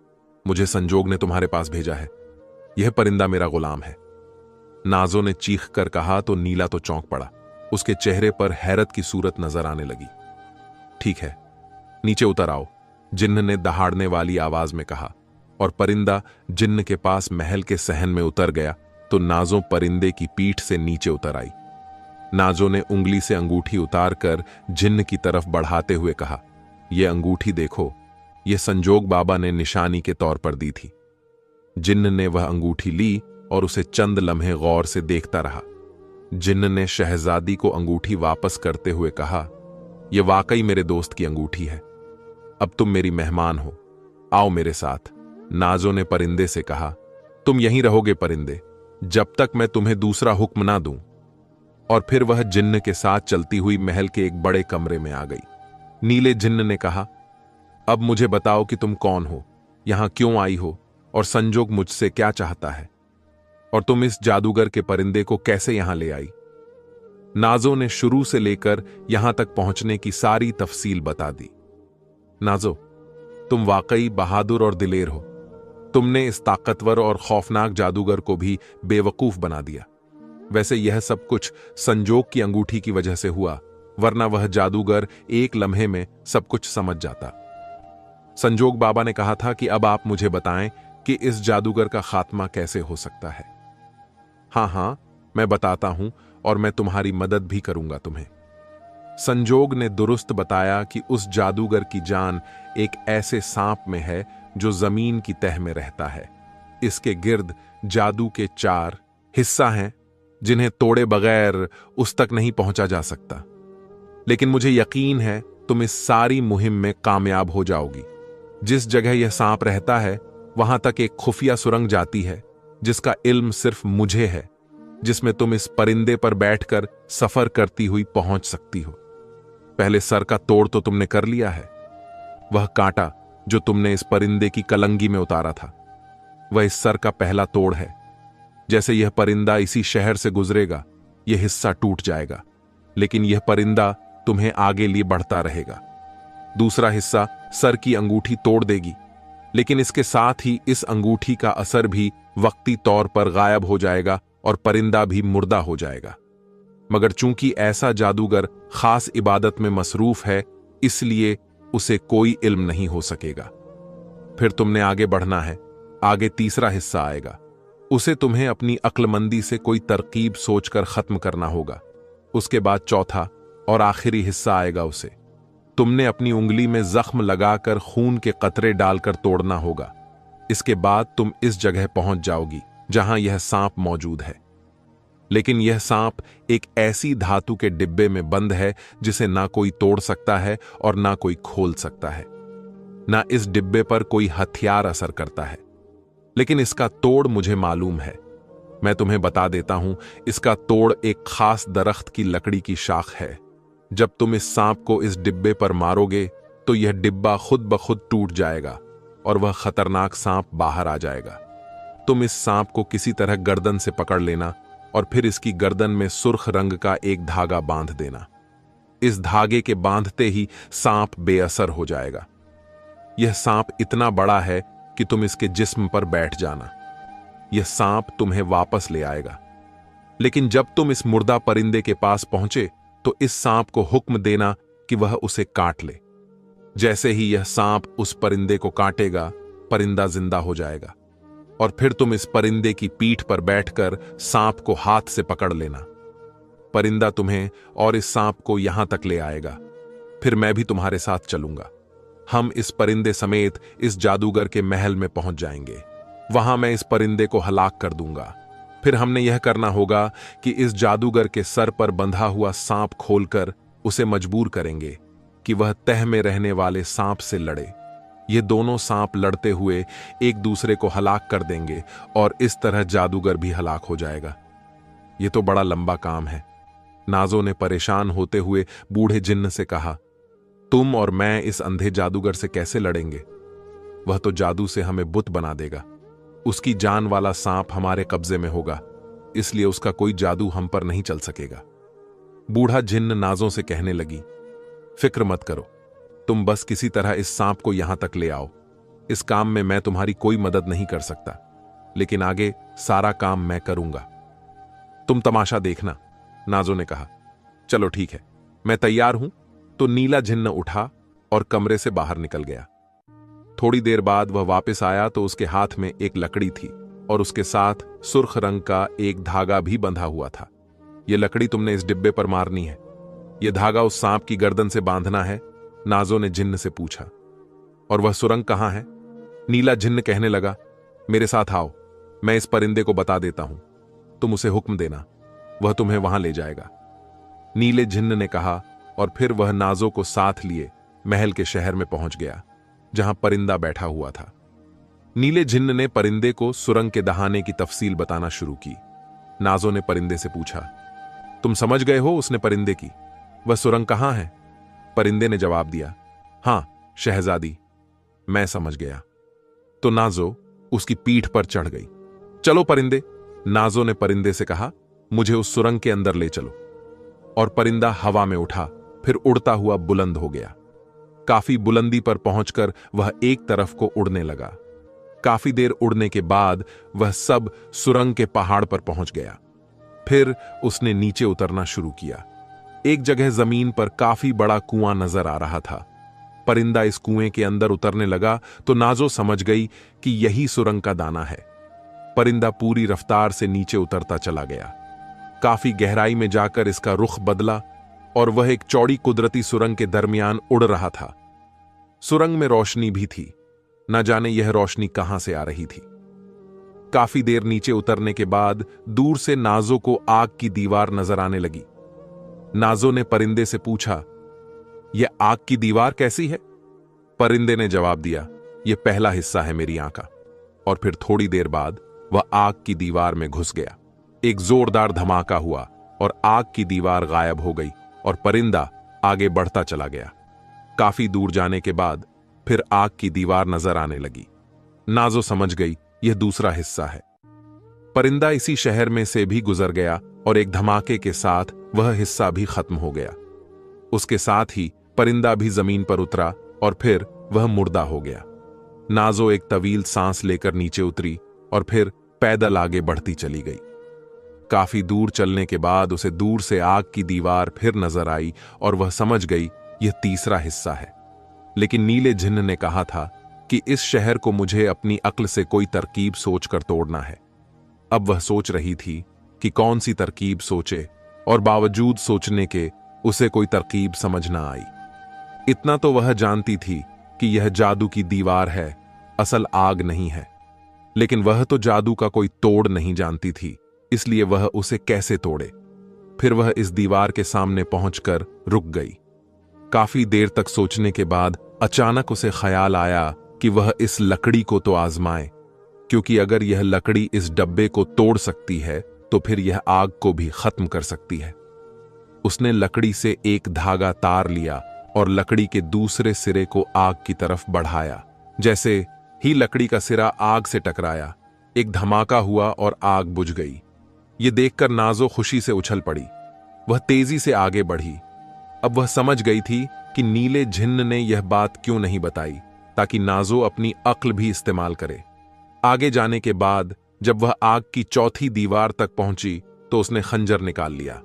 मुझे संजोग ने तुम्हारे पास भेजा है, यह परिंदा मेरा गुलाम है। नाजो ने चीख कर कहा तो नीला तो चौंक पड़ा। उसके चेहरे पर हैरत की सूरत नजर आने लगी। ठीक है, नीचे उतर आओ, जिन्न ने दहाड़ने वाली आवाज में कहा, और परिंदा जिन्न के पास महल के सहन में उतर गया तो नाजो परिंदे की पीठ से नीचे उतर आई। नाजो ने उंगली से अंगूठी उतार कर जिन्न की तरफ बढ़ाते हुए कहा, यह अंगूठी देखो, यह संजोग बाबा ने निशानी के तौर पर दी थी। जिन्न ने वह अंगूठी ली और उसे चंद लम्हे गौर से देखता रहा। जिन्न ने शहजादी को अंगूठी वापस करते हुए कहा, यह वाकई मेरे दोस्त की अंगूठी है, अब तुम मेरी मेहमान हो, आओ मेरे साथ। नाजो ने परिंदे से कहा, तुम यहीं रहोगे परिंदे, जब तक मैं तुम्हें दूसरा हुक्म ना दूं। और फिर वह जिन्न के साथ चलती हुई महल के एक बड़े कमरे में आ गई। नीले जिन्न ने कहा, अब मुझे बताओ कि तुम कौन हो, यहां क्यों आई हो, और संजोग मुझसे क्या चाहता है, और तुम इस जादूगर के परिंदे को कैसे यहां ले आई। नाजो ने शुरू से लेकर यहां तक पहुंचने की सारी तफसील बता दी। नाजो, तुम वाकई बहादुर और दिलेर हो, तुमने इस ताकतवर और खौफनाक जादूगर को भी बेवकूफ बना दिया। वैसे यह सब कुछ संजोग की अंगूठी की वजह से हुआ, वरना वह जादूगर एक लम्हे में सब कुछ समझ जाता। संजोग बाबा ने कहा था कि अब आप मुझे बताएं कि इस जादूगर का खात्मा कैसे हो सकता है। हां, मैं बताता हूं, और मैं तुम्हारी मदद भी करूंगा तुम्हें। संजोग ने दुरुस्त बताया कि उस जादूगर की जान एक ऐसे सांप में है जो जमीन की तह में रहता है। इसके गिर्द जादू के 4 हिस्सा हैं जिन्हें तोड़े बगैर उस तक नहीं पहुंचा जा सकता। लेकिन मुझे यकीन है तुम इस सारी मुहिम में कामयाब हो जाओगी। जिस जगह यह सांप रहता है वहां तक एक खुफिया सुरंग जाती है जिसका इल्म सिर्फ मुझे है, जिसमें तुम इस परिंदे पर बैठकर सफर करती हुई पहुंच सकती हो। पहले सर का तोड़ तो तुमने कर लिया है। वह कांटा जो तुमने इस परिंदे की कलंगी में उतारा था, वह इस सर का पहला तोड़ है। जैसे यह परिंदा इसी शहर से गुजरेगा, यह हिस्सा टूट जाएगा, लेकिन यह परिंदा तुम्हें आगे लिए बढ़ता रहेगा। दूसरा हिस्सा सर की अंगूठी तोड़ देगी, लेकिन इसके साथ ही इस अंगूठी का असर भी वक्ती तौर पर गायब हो जाएगा और परिंदा भी मुर्दा हो जाएगा। मगर चूंकि ऐसा जादूगर खास इबादत में मसरूफ है, इसलिए उसे कोई इल्म नहीं हो सकेगा। फिर तुमने आगे बढ़ना है। आगे तीसरा हिस्सा आएगा, उसे तुम्हें अपनी अक्लमंदी से कोई तरकीब सोचकर खत्म करना होगा। उसके बाद चौथा, और आखिरी हिस्सा आएगा उसे। तुमने अपनी उंगली में जख्म लगाकर खून के कतरे डालकर तोड़ना होगा। इसके बाद तुम इस जगह पहुंच जाओगी जहां यह सांप मौजूद है। लेकिन यह सांप एक ऐसी धातु के डिब्बे में बंद है जिसे ना कोई तोड़ सकता है और ना कोई खोल सकता है। ना इस डिब्बे पर कोई हथियार असर करता है। लेकिन इसका तोड़ मुझे मालूम है। मैं तुम्हें बता देता हूं, इसका तोड़ एक खास दरख्त की लकड़ी की शाख है। जब तुम इस सांप को इस डिब्बे पर मारोगे तो यह डिब्बा खुद ब खुद टूट जाएगा और वह खतरनाक सांप बाहर आ जाएगा। तुम इस सांप को किसी तरह गर्दन से पकड़ लेना और फिर इसकी गर्दन में सुर्ख रंग का एक धागा बांध देना। इस धागे के बांधते ही सांप बेअसर हो जाएगा। यह सांप इतना बड़ा है कि तुम इसके जिस्म पर बैठ जाना। यह सांप तुम्हें वापस ले आएगा। लेकिन जब तुम इस मुर्दा परिंदे के पास पहुंचे तो इस सांप को हुक्म देना कि वह उसे काट ले। जैसे ही यह सांप उस परिंदे को काटेगा, परिंदा जिंदा हो जाएगा और फिर तुम इस परिंदे की पीठ पर बैठकर सांप को हाथ से पकड़ लेना। परिंदा तुम्हें और इस सांप को यहां तक ले आएगा। फिर मैं भी तुम्हारे साथ चलूंगा। हम इस परिंदे समेत इस जादूगर के महल में पहुंच जाएंगे। वहां मैं इस परिंदे को हलाक कर दूंगा। फिर हमने यह करना होगा कि इस जादूगर के सर पर बंधा हुआ सांप खोलकर उसे मजबूर करेंगे कि वह तह में रहने वाले सांप से लड़े। ये दोनों सांप लड़ते हुए एक दूसरे को हलाक कर देंगे और इस तरह जादूगर भी हलाक हो जाएगा। ये तो बड़ा लंबा काम है। नाजो ने परेशान होते हुए बूढ़े जिन्न से कहा, तुम और मैं इस अंधे जादूगर से कैसे लड़ेंगे? वह तो जादू से हमें बुत बना देगा। उसकी जान वाला सांप हमारे कब्जे में होगा, इसलिए उसका कोई जादू हम पर नहीं चल सकेगा। बूढ़ा जिन्न नाजों से कहने लगी, फिक्र मत करो, तुम बस किसी तरह इस सांप को यहां तक ले आओ। इस काम में मैं तुम्हारी कोई मदद नहीं कर सकता, लेकिन आगे सारा काम मैं करूंगा। तुम तमाशा देखना, नाजो ने कहा। चलो ठीक है, मैं तैयार हूं। तो नीला जिन्न उठा और कमरे से बाहर निकल गया। थोड़ी देर बाद वह वापस आया तो उसके हाथ में एक लकड़ी थी और उसके साथ सुर्ख रंग का एक धागा भी बंधा हुआ था। यह लकड़ी तुमने इस डिब्बे पर मारनी है। यह धागा उस सांप की गर्दन से बांधना है, नाजो ने जिन्न से पूछा। और वह सुरंग कहां है? नीला जिन्न कहने लगा, मेरे साथ आओ, मैं इस परिंदे को बता देता हूं। तुम उसे हुक्म देना, वह तुम्हें वहां ले जाएगा। नीले जिन्न ने कहा और फिर वह नाजो को साथ लिए महल के शहर में पहुंच गया जहां परिंदा बैठा हुआ था। नीले जिन्न ने परिंदे को सुरंग के दहाने की तफसील बताना शुरू की। नाजो ने परिंदे से पूछा, तुम समझ गए हो उसने परिंदे की, वह सुरंग कहां है? परिंदे ने जवाब दिया, हां शहजादी, मैं समझ गया। तो नाजो उसकी पीठ पर चढ़ गई। चलो परिंदे, नाजो ने परिंदे से कहा, मुझे उस सुरंग के अंदर ले चलो। और परिंदा हवा में उठा, फिर उड़ता हुआ बुलंद हो गया। काफी बुलंदी पर पहुंचकर वह एक तरफ को उड़ने लगा। काफी देर उड़ने के बाद वह सब सुरंग के पहाड़ पर पहुंच गया। फिर उसने नीचे उतरना शुरू किया। एक जगह जमीन पर काफी बड़ा कुआं नजर आ रहा था। परिंदा इस कुएं के अंदर उतरने लगा तो नाजो समझ गई कि यही सुरंग का दाना है। परिंदा पूरी रफ्तार से नीचे उतरता चला गया। काफी गहराई में जाकर इसका रुख बदला और वह एक चौड़ी कुदरती सुरंग के दरमियान उड़ रहा था। सुरंग में रोशनी भी थी, न जाने यह रोशनी कहां से आ रही थी। काफी देर नीचे उतरने के बाद दूर से नाजो को आग की दीवार नजर आने लगी। नाजो ने परिंदे से पूछा, यह आग की दीवार कैसी है? परिंदे ने जवाब दिया, यह पहला हिस्सा है मेरी आंख का। और फिर थोड़ी देर बाद वह आग की दीवार में घुस गया। एक जोरदार धमाका हुआ और आग की दीवार गायब हो गई और परिंदा आगे बढ़ता चला गया। काफी दूर जाने के बाद फिर आग की दीवार नजर आने लगी। नाजो समझ गई यह दूसरा हिस्सा है। परिंदा इसी शहर में से भी गुजर गया और एक धमाके के साथ वह हिस्सा भी खत्म हो गया। उसके साथ ही परिंदा भी जमीन पर उतरा और फिर वह मुर्दा हो गया। नाजो एक तवील सांस लेकर नीचे उतरी और फिर पैदल आगे बढ़ती चली गई। काफी दूर चलने के बाद उसे दूर से आग की दीवार फिर नजर आई और वह समझ गई यह तीसरा हिस्सा है। लेकिन नीले जिन्न ने कहा था कि इस शहर को मुझे अपनी अक्ल से कोई तरकीब सोचकर तोड़ना है। अब वह सोच रही थी कि कौन सी तरकीब सोचे और बावजूद सोचने के उसे कोई तरकीब समझ ना आई। इतना तो वह जानती थी कि यह जादू की दीवार है, असल आग नहीं है। लेकिन वह तो जादू का कोई तोड़ नहीं जानती थी, इसलिए वह उसे कैसे तोड़े। फिर वह इस दीवार के सामने पहुंचकर रुक गई। काफी देर तक सोचने के बाद अचानक उसे ख्याल आया कि वह इस लकड़ी को तो आजमाए, क्योंकि अगर यह लकड़ी इस डब्बे को तोड़ सकती है तो फिर यह आग को भी खत्म कर सकती है। उसने लकड़ी से एक धागा तार लिया और लकड़ी के दूसरे सिरे को आग की तरफ बढ़ाया। जैसे ही लकड़ी का सिरा आग से टकराया, एक धमाका हुआ और आग बुझ गई। ये देखकर नाजो खुशी से उछल पड़ी। वह तेजी से आगे बढ़ी। अब वह समझ गई थी कि नीले झिन्न ने यह बात क्यों नहीं बताई, ताकि नाजो अपनी अक्ल भी इस्तेमाल करे। आगे जाने के बाद जब वह आग की चौथी दीवार तक पहुंची तो उसने खंजर निकाल लिया।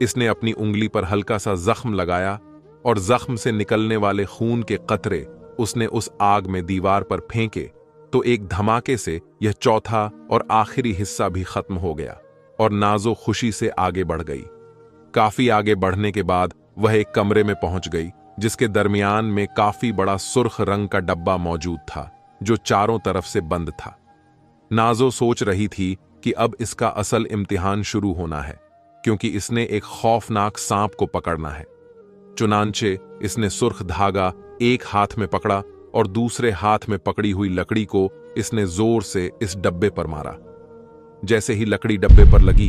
इसने अपनी उंगली पर हल्का सा जख्म लगाया और जख्म से निकलने वाले खून के कतरे उसने उस आग में दीवार पर फेंके तो एक धमाके से यह चौथा और आखिरी हिस्सा भी खत्म हो गया और नाजो खुशी से आगे बढ़ गई। काफी आगे बढ़ने के बाद वह एक कमरे में पहुंच गई जिसके दरमियान में काफी बड़ा सुर्ख रंग का डब्बा मौजूद था जो चारों तरफ से बंद था। नाजो सोच रही थी कि अब इसका असल इम्तिहान शुरू होना है, क्योंकि इसने एक खौफनाक सांप को पकड़ना है। चुनांचे इसने सुर्ख धागा एक हाथ में पकड़ा और दूसरे हाथ में पकड़ी हुई लकड़ी को इसने जोर से इस डब्बे पर मारा। जैसे ही लकड़ी डब्बे पर लगी,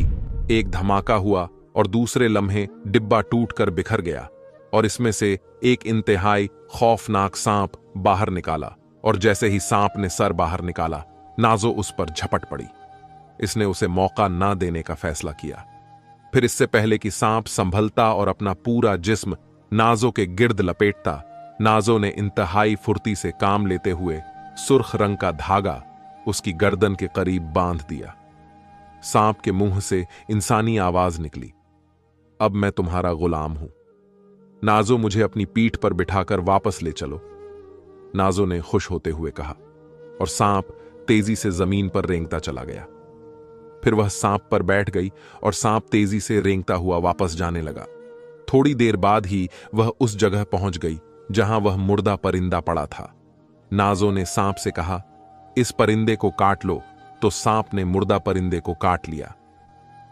एक धमाका हुआ और दूसरे लम्हे डिब्बा टूटकर बिखर गया और इसमें से एक इंतहाई खौफनाक सांप बाहर निकाला। और जैसे ही सांप ने सर बाहर निकाला, नाजो उस पर झपट पड़ी। इसने उसे मौका ना देने का फैसला किया। फिर इससे पहले कि सांप संभलता और अपना पूरा जिस्म नाजो के गिर्द लपेटता, नाजो ने इंतहाई फुर्ती से काम लेते हुए सुर्ख रंग का धागा उसकी गर्दन के करीब बांध दिया। सांप के मुंह से इंसानी आवाज निकली, अब मैं तुम्हारा गुलाम हूं। नाजो, मुझे अपनी पीठ पर बिठाकर वापस ले चलो, नाजो ने खुश होते हुए कहा और सांप तेजी से जमीन पर रेंगता चला गया। फिर वह सांप पर बैठ गई और सांप तेजी से रेंगता हुआ वापस जाने लगा। थोड़ी देर बाद ही वह उस जगह पहुंच गई जहां वह मुर्दा परिंदा पड़ा था। नाजो ने सांप से कहा, इस परिंदे को काट लो, तो सांप ने मुर्दा परिंदे को काट लिया।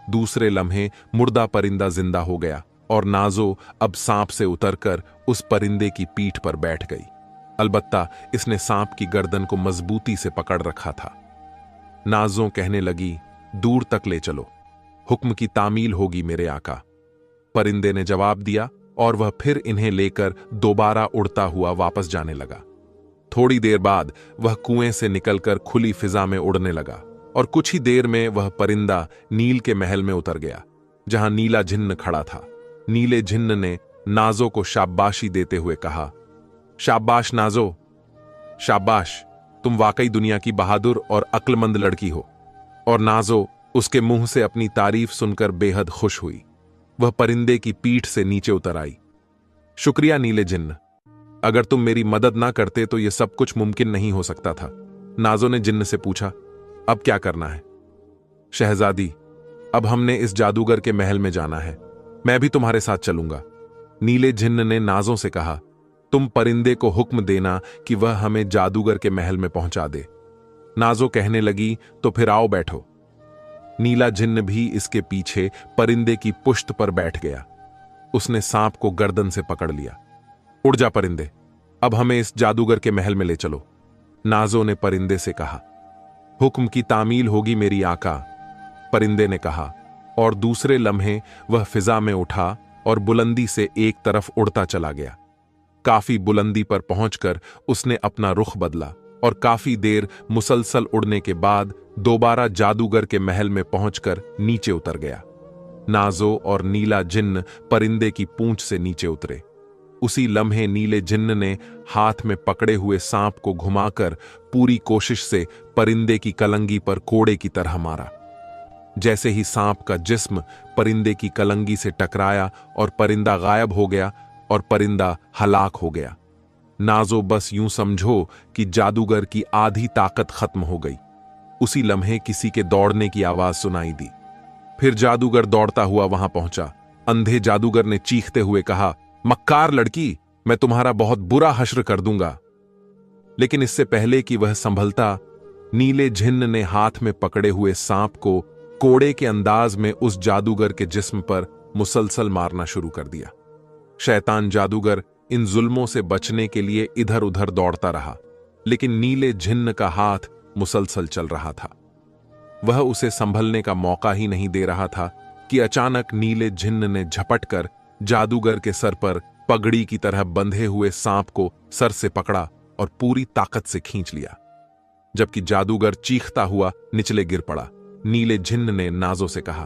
दूसरे लम्हे मुर्दा परिंदा जिंदा हो गया और नाजो अब सांप से उतरकर उस परिंदे की पीठ पर बैठ गई। अलबत्ता इसने सांप की गर्दन को मजबूती से पकड़ रखा था। नाजो कहने लगी, दूर तक ले चलो, हुक्म की तामील होगी मेरे आका। परिंदे ने जवाब दिया और वह फिर इन्हें लेकर दोबारा उड़ता हुआ वापस जाने लगा। थोड़ी देर बाद वह कुएं से निकलकर खुली फिजा में उड़ने लगा और कुछ ही देर में वह परिंदा नील के महल में उतर गया, जहां नीला झिन्न खड़ा था। नीले झिन्न ने नाजो को शाबाशी देते हुए कहा, शाबाश नाजो, शाबाश, तुम वाकई दुनिया की बहादुर और अक्लमंद लड़की हो। और नाजो उसके मुंह से अपनी तारीफ सुनकर बेहद खुश हुई। वह परिंदे की पीठ से नीचे उतर आई। शुक्रिया नीले जिन्न, अगर तुम मेरी मदद ना करते तो यह सब कुछ मुमकिन नहीं हो सकता था। नाजो ने जिन्न से पूछा, अब क्या करना है? शहजादी, अब हमने इस जादूगर के महल में जाना है, मैं भी तुम्हारे साथ चलूंगा। नीले जिन्न ने नाजो से कहा, तुम परिंदे को हुक्म देना कि वह हमें जादूगर के महल में पहुंचा दे। नाजो कहने लगी, तो फिर आओ बैठो। नीला जिन्न भी इसके पीछे परिंदे की पुश्त पर बैठ गया। उसने सांप को गर्दन से पकड़ लिया। उड़ जा परिंदे, अब हमें इस जादूगर के महल में ले चलो, नाजो ने परिंदे से कहा। हुक्म की तामील होगी मेरी आका, परिंदे ने कहा और दूसरे लम्हे वह फिजा में उठा और बुलंदी से एक तरफ उड़ता चला गया। काफी बुलंदी पर पहुंचकर उसने अपना रुख बदला और काफी देर मुसलसल उड़ने के बाद दोबारा जादूगर के महल में पहुंचकर नीचे उतर गया। नाजो और नीला जिन्न परिंदे की पूंछ से नीचे उतरे। उसी लम्हे नीले जिन्न ने हाथ में पकड़े हुए सांप को घुमाकर पूरी कोशिश से परिंदे की कलंगी पर कोड़े की तरह मारा। जैसे ही सांप का जिस्म परिंदे की कलंगी से टकराया और परिंदा गायब हो गया और परिंदा हलाक हो गया। नाजो बस यूं समझो कि जादूगर की आधी ताकत खत्म हो गई। उसी लम्हे किसी के दौड़ने की आवाज सुनाई दी। फिर जादूगर दौड़ता हुआ वहां पहुंचा अंधे जादूगर ने चीखते हुए कहा, मक्कार लड़की, मैं तुम्हारा बहुत बुरा हश्र कर दूंगा। लेकिन इससे पहले कि वह संभलता, नीले झिन्न ने हाथ में पकड़े हुए सांप को कोड़े के अंदाज में उस जादूगर के जिस्म पर मुसलसल मारना शुरू कर दिया। शैतान जादूगर इन जुल्मों से बचने के लिए इधर उधर दौड़ता रहा, लेकिन नीले झिन्न का हाथ मुसलसल चल रहा था। वह उसे संभलने का मौका ही नहीं दे रहा था कि अचानक नीले झिन्न ने झपट कर जादूगर के सर पर पगड़ी की तरह बंधे हुए सांप को सर से पकड़ा और पूरी ताकत से खींच लिया। जबकि जादूगर चीखता हुआ निचले गिर पड़ा, नीले झिन्न ने नाजों से कहा,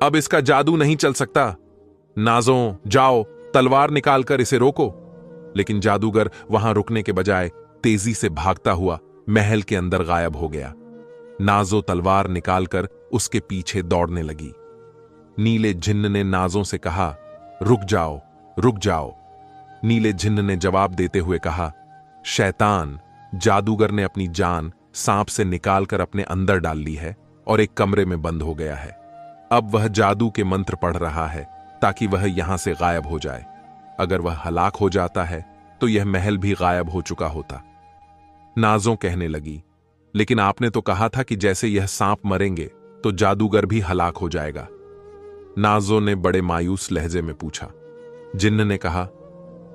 अब इसका जादू नहीं चल सकता। नाजों, जाओ, तलवार निकालकर इसे रोको। लेकिन जादूगर वहां रुकने के बजाय तेजी से भागता हुआ महल के अंदर गायब हो गया। नाजो तलवार निकालकर उसके पीछे दौड़ने लगी। नीले झिन्न ने नाजों से कहा, रुक जाओ, रुक जाओ। नीले झिन्न ने जवाब देते हुए कहा, शैतान जादूगर ने अपनी जान सांप से निकालकर अपने अंदर डाल ली है और एक कमरे में बंद हो गया है। अब वह जादू के मंत्र पढ़ रहा है ताकि वह यहां से गायब हो जाए। अगर वह हलाक हो जाता है तो यह महल भी गायब हो चुका होता। नाजों कहने लगी, लेकिन आपने तो कहा था कि जैसे यह सांप मरेंगे तो जादूगर भी हलाक हो जाएगा। नाजों ने बड़े मायूस लहजे में पूछा। जिन्न ने कहा,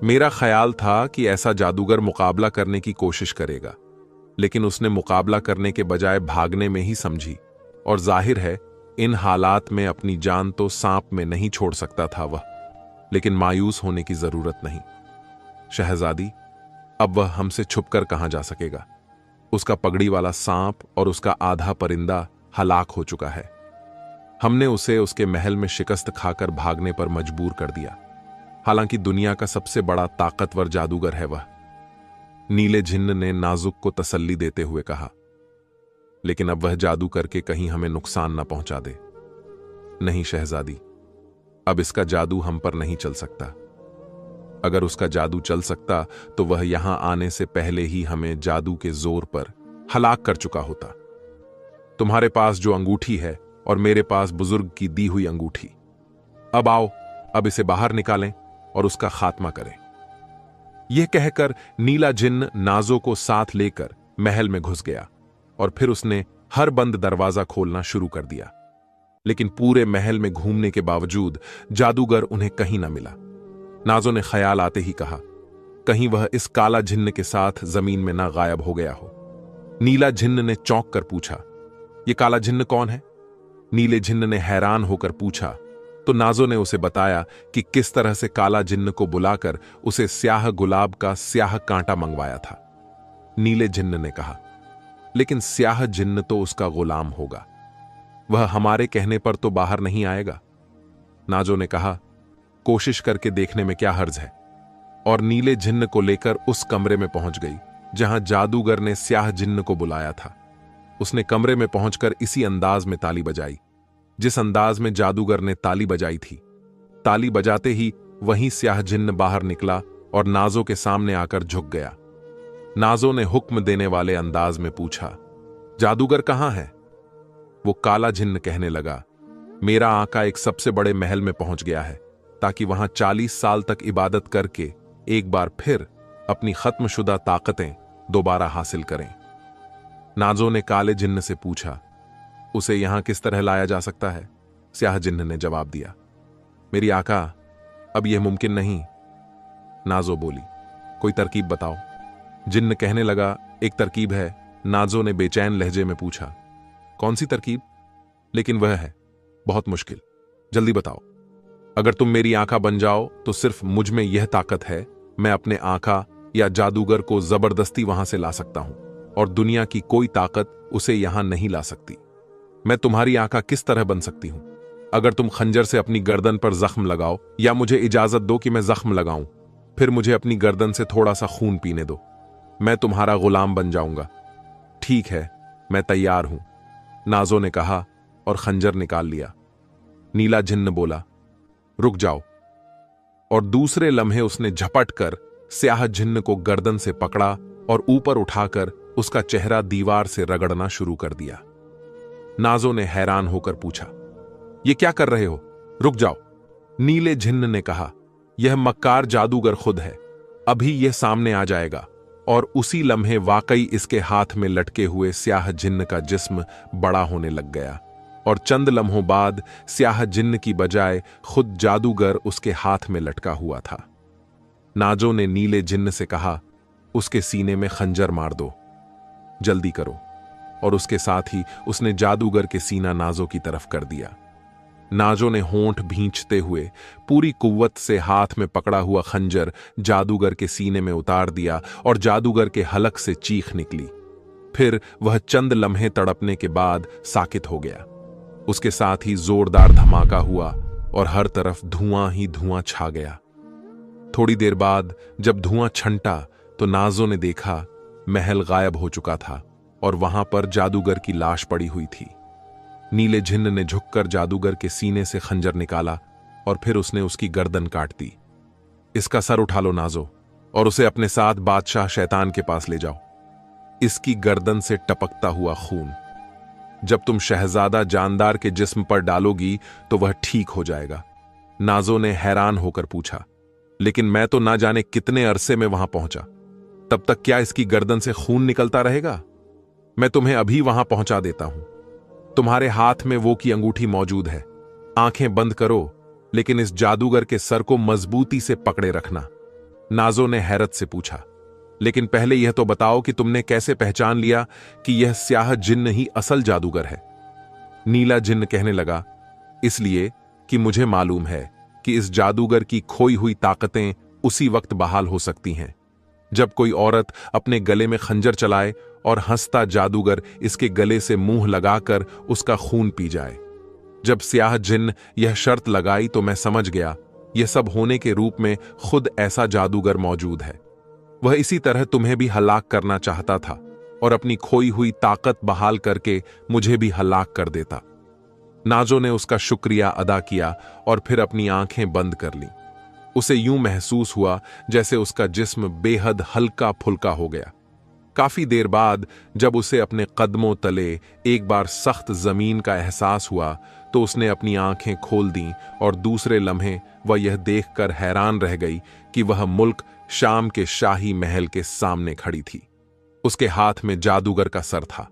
मेरा ख्याल था कि ऐसा जादूगर मुकाबला करने की कोशिश करेगा, लेकिन उसने मुकाबला करने के बजाय भागने में ही समझी, और जाहिर है इन हालात में अपनी जान तो सांप में नहीं छोड़ सकता था वह। लेकिन मायूस होने की जरूरत नहीं। शहजादी, अब वह हमसे छुपकर कहां जा सकेगा? उसका पगड़ी वाला सांप और उसका आधा परिंदा हलाक हो चुका है। हमने उसे उसके महल में शिकस्त खाकर भागने पर मजबूर कर दिया। हालांकि दुनिया का सबसे बड़ा ताकतवर जादूगर है वह। नीले झिन्न ने नाजुक को तसल्ली देते हुए कहा, लेकिन अब वह जादू करके कहीं हमें नुकसान न पहुंचा दे। नहीं शहजादी, अब इसका जादू हम पर नहीं चल सकता। अगर उसका जादू चल सकता तो वह यहां आने से पहले ही हमें जादू के जोर पर हलाक कर चुका होता। तुम्हारे पास जो अंगूठी है और मेरे पास बुजुर्ग की दी हुई अंगूठी। अब आओ, अब इसे बाहर निकालें और उसका खात्मा करें। यह कहकर नीला जिन्न नाजों को साथ लेकर महल में घुस गया और फिर उसने हर बंद दरवाजा खोलना शुरू कर दिया। लेकिन पूरे महल में घूमने के बावजूद जादूगर उन्हें कहीं न मिला। नाजों ने ख्याल आते ही कहा, कहीं वह इस काला झिन्न के साथ जमीन में ना गायब हो गया हो। नीला झिन्न ने चौंक कर पूछा, यह काला झिन्न कौन है? नीले झिन्न ने हैरान होकर पूछा तो नाजों ने उसे बताया कि किस तरह से काला जिन्न को बुलाकर उसे स्याह गुलाब का स्याह कांटा मंगवाया था। नीले जिन्न ने कहा, लेकिन स्याह जिन्न तो उसका गुलाम होगा, वह हमारे कहने पर तो बाहर नहीं आएगा। नाजों ने कहा, कोशिश करके देखने में क्या हर्ज है, और नीले जिन्न को लेकर उस कमरे में पहुंच गई जहां जादूगर ने स्याह जिन्न को बुलाया था। उसने कमरे में पहुंचकर इसी अंदाज में ताली बजाई जिस अंदाज में जादूगर ने ताली बजाई थी। ताली बजाते ही वहीं स्याह जिन्न बाहर निकला और नाजों के सामने आकर झुक गया। नाजों ने हुक्म देने वाले अंदाज में पूछा, जादूगर कहां है? वो काला जिन्न कहने लगा, मेरा आका एक सबसे बड़े महल में पहुंच गया है ताकि वहां 40 साल तक इबादत करके एक बार फिर अपनी खत्मशुदा ताकतें दोबारा हासिल करें। नाजों ने काले जिन्न से पूछा, उसे यहां किस तरह लाया जा सकता है? स्याह जिन्न ने जवाब दिया, मेरी आका, अब यह मुमकिन नहीं। नाजो बोली, कोई तरकीब बताओ। जिन्न कहने लगा, एक तरकीब है। नाजो ने बेचैन लहजे में पूछा, कौन सी तरकीब? लेकिन वह है बहुत मुश्किल, जल्दी बताओ। अगर तुम मेरी आंखा बन जाओ तो सिर्फ मुझ में यह ताकत है, मैं अपने आंखा या जादूगर को जबरदस्ती वहां से ला सकता हूं और दुनिया की कोई ताकत उसे यहां नहीं ला सकती। मैं तुम्हारी आंखा किस तरह बन सकती हूं? अगर तुम खंजर से अपनी गर्दन पर जख्म लगाओ या मुझे इजाजत दो कि मैं जख्म लगाऊं, फिर मुझे अपनी गर्दन से थोड़ा सा खून पीने दो, मैं तुम्हारा गुलाम बन जाऊंगा। ठीक है, मैं तैयार हूं, नाजो ने कहा और खंजर निकाल लिया। नीला जिन्न बोला, रुक जाओ, और दूसरे लम्हे उसने झपट कर स्याह जिन्न को गर्दन से पकड़ा और ऊपर उठाकर उसका चेहरा दीवार से रगड़ना शुरू कर दिया। नाजो ने हैरान होकर पूछा, ये क्या कर रहे हो? रुक जाओ। नीले झिन्न ने कहा, यह मक्कार जादूगर खुद है, अभी यह सामने आ जाएगा। और उसी लम्हे वाकई इसके हाथ में लटके हुए स्याह जिन्न का जिस्म बड़ा होने लग गया, और चंद लम्हों बाद स्याह जिन्न की बजाय खुद जादूगर उसके हाथ में लटका हुआ था। नाजो ने नीले जिन्न से कहा, उसके सीने में खंजर मार दो, जल्दी करो। और उसके साथ ही उसने जादूगर के सीना नाजो की तरफ कर दिया। नाजो ने होंठ भींचते हुए पूरी कुव्वत से हाथ में पकड़ा हुआ खंजर जादूगर के सीने में उतार दिया और जादूगर के हलक से चीख निकली। फिर वह चंद लम्हे तड़पने के बाद साकित हो गया। उसके साथ ही जोरदार धमाका हुआ और हर तरफ धुआं ही धुआं छा गया। थोड़ी देर बाद जब धुआं छंटा तो नाजो ने देखा महल गायब हो चुका था और वहां पर जादूगर की लाश पड़ी हुई थी। नीले झिन्न ने झुककर जादूगर के सीने से खंजर निकाला और फिर उसने उसकी गर्दन काट दी। इसका सर उठा लो नाजो, और उसे अपने साथ बादशाह शैतान के पास ले जाओ। इसकी गर्दन से टपकता हुआ खून जब तुम शहजादा जानदार के जिस्म पर डालोगी तो वह ठीक हो जाएगा। नाजो ने हैरान होकर पूछा, लेकिन मैं तो ना जाने कितने अरसे में वहां पहुंचा, तब तक क्या इसकी गर्दन से खून निकलता रहेगा? मैं तुम्हें अभी वहां पहुंचा देता हूं। तुम्हारे हाथ में वो की अंगूठी मौजूद है। आंखें बंद करो, लेकिन इस जादूगर के सर को मजबूती से पकड़े रखना। नाजो ने हैरत से पूछा, लेकिन पहले यह तो बताओ कि तुमने कैसे पहचान लिया कि यह स्याह जिन्न ही असल जादूगर है? नीला जिन्न कहने लगा, इसलिए कि मुझे मालूम है कि इस जादूगर की खोई हुई ताकतें उसी वक्त बहाल हो सकती हैं जब कोई औरत अपने गले में खंजर चलाए और हंसता जादूगर इसके गले से मुंह लगाकर उसका खून पी जाए। जब स्याह जिन्न यह शर्त लगाई तो मैं समझ गया यह सब होने के रूप में खुद ऐसा जादूगर मौजूद है। वह इसी तरह तुम्हें भी हलाक करना चाहता था और अपनी खोई हुई ताकत बहाल करके मुझे भी हलाक कर देता। नाजो ने उसका शुक्रिया अदा किया और फिर अपनी आंखें बंद कर लीं। उसे यूं महसूस हुआ जैसे उसका जिस्म बेहद हल्का फुल्का हो गया। काफी देर बाद जब उसे अपने कदमों तले एक बार सख्त जमीन का एहसास हुआ तो उसने अपनी आंखें खोल दी और दूसरे लम्हे वह यह देखकर हैरान रह गई कि वह मुल्क शाम के शाही महल के सामने खड़ी थी। उसके हाथ में जादूगर का सर था।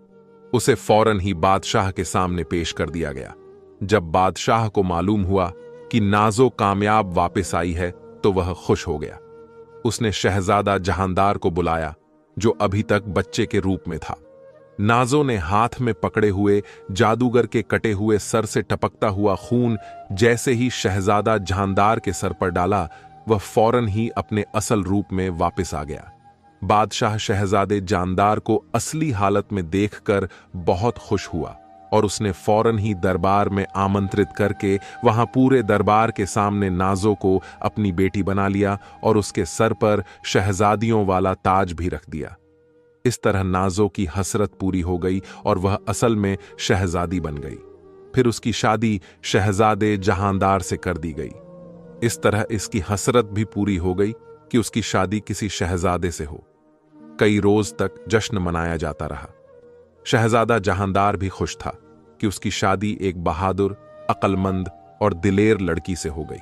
उसे फौरन ही बादशाह के सामने पेश कर दिया गया। जब बादशाह को मालूम हुआ कि नाजो कामयाब वापस आई है तो वह खुश हो गया। उसने शहजादा जहांदार को बुलाया जो अभी तक बच्चे के रूप में था। नाजो ने हाथ में पकड़े हुए जादूगर के कटे हुए सर से टपकता हुआ खून जैसे ही शहजादा जहांदार के सर पर डाला, वह फौरन ही अपने असल रूप में वापस आ गया। बादशाह शहजादे जानदार को असली हालत में देखकर बहुत खुश हुआ और उसने फौरन ही दरबार में आमंत्रित करके वहां पूरे दरबार के सामने नाजो को अपनी बेटी बना लिया और उसके सर पर शहजादियों वाला ताज भी रख दिया। इस तरह नाजो की हसरत पूरी हो गई और वह असल में शहजादी बन गई। फिर उसकी शादी शहजादे जहांदार से कर दी गई। इस तरह इसकी हसरत भी पूरी हो गई कि उसकी शादी किसी शहजादे से हो। कई रोज तक जश्न मनाया जाता रहा। शहजादा जहांदार भी खुश था कि उसकी शादी एक बहादुर, अक्लमंद और दिलेर लड़की से हो गई।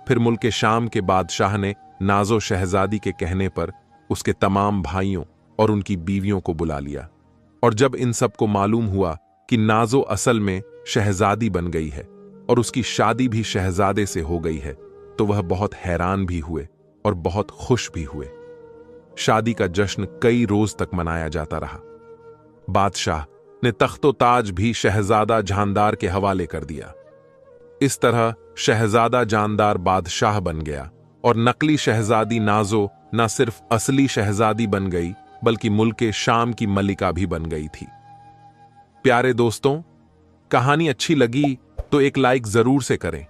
फिर मुल्क शाम के बादशाह ने नाजो शहजादी के कहने पर उसके तमाम भाइयों और उनकी बीवियों को बुला लिया, और जब इन सब को मालूम हुआ कि नाजो असल में शहजादी बन गई है और उसकी शादी भी शहजादे से हो गई है तो वह बहुत हैरान भी हुए और बहुत खुश भी हुए। शादी का जश्न कई रोज तक मनाया जाता रहा। बादशाह ने तख्तो ताज भी शहजादा जानदार के हवाले कर दिया। इस तरह शहजादा जानदार बादशाह बन गया और नकली शहजादी नाजो न सिर्फ असली शहजादी बन गई बल्कि मुल्क शाम की मलिका भी बन गई थी। प्यारे दोस्तों, कहानी अच्छी लगी तो एक लाइक जरूर से करें,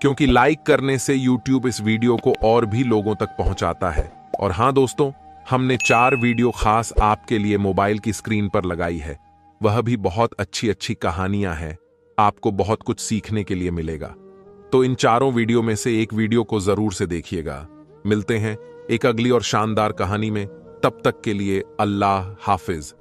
क्योंकि लाइक करने से YouTube इस वीडियो को और भी लोगों तक पहुंचाता है। और हां दोस्तों, हमने 4 वीडियो खास आपके लिए मोबाइल की स्क्रीन पर लगाई है। वह भी बहुत अच्छी अच्छी कहानियां हैं। आपको बहुत कुछ सीखने के लिए मिलेगा। तो इन 4 वीडियो में से एक वीडियो को जरूर से देखिएगा। मिलते हैं एक अगली और शानदार कहानी में। तब तक के लिए अल्लाह हाफिज।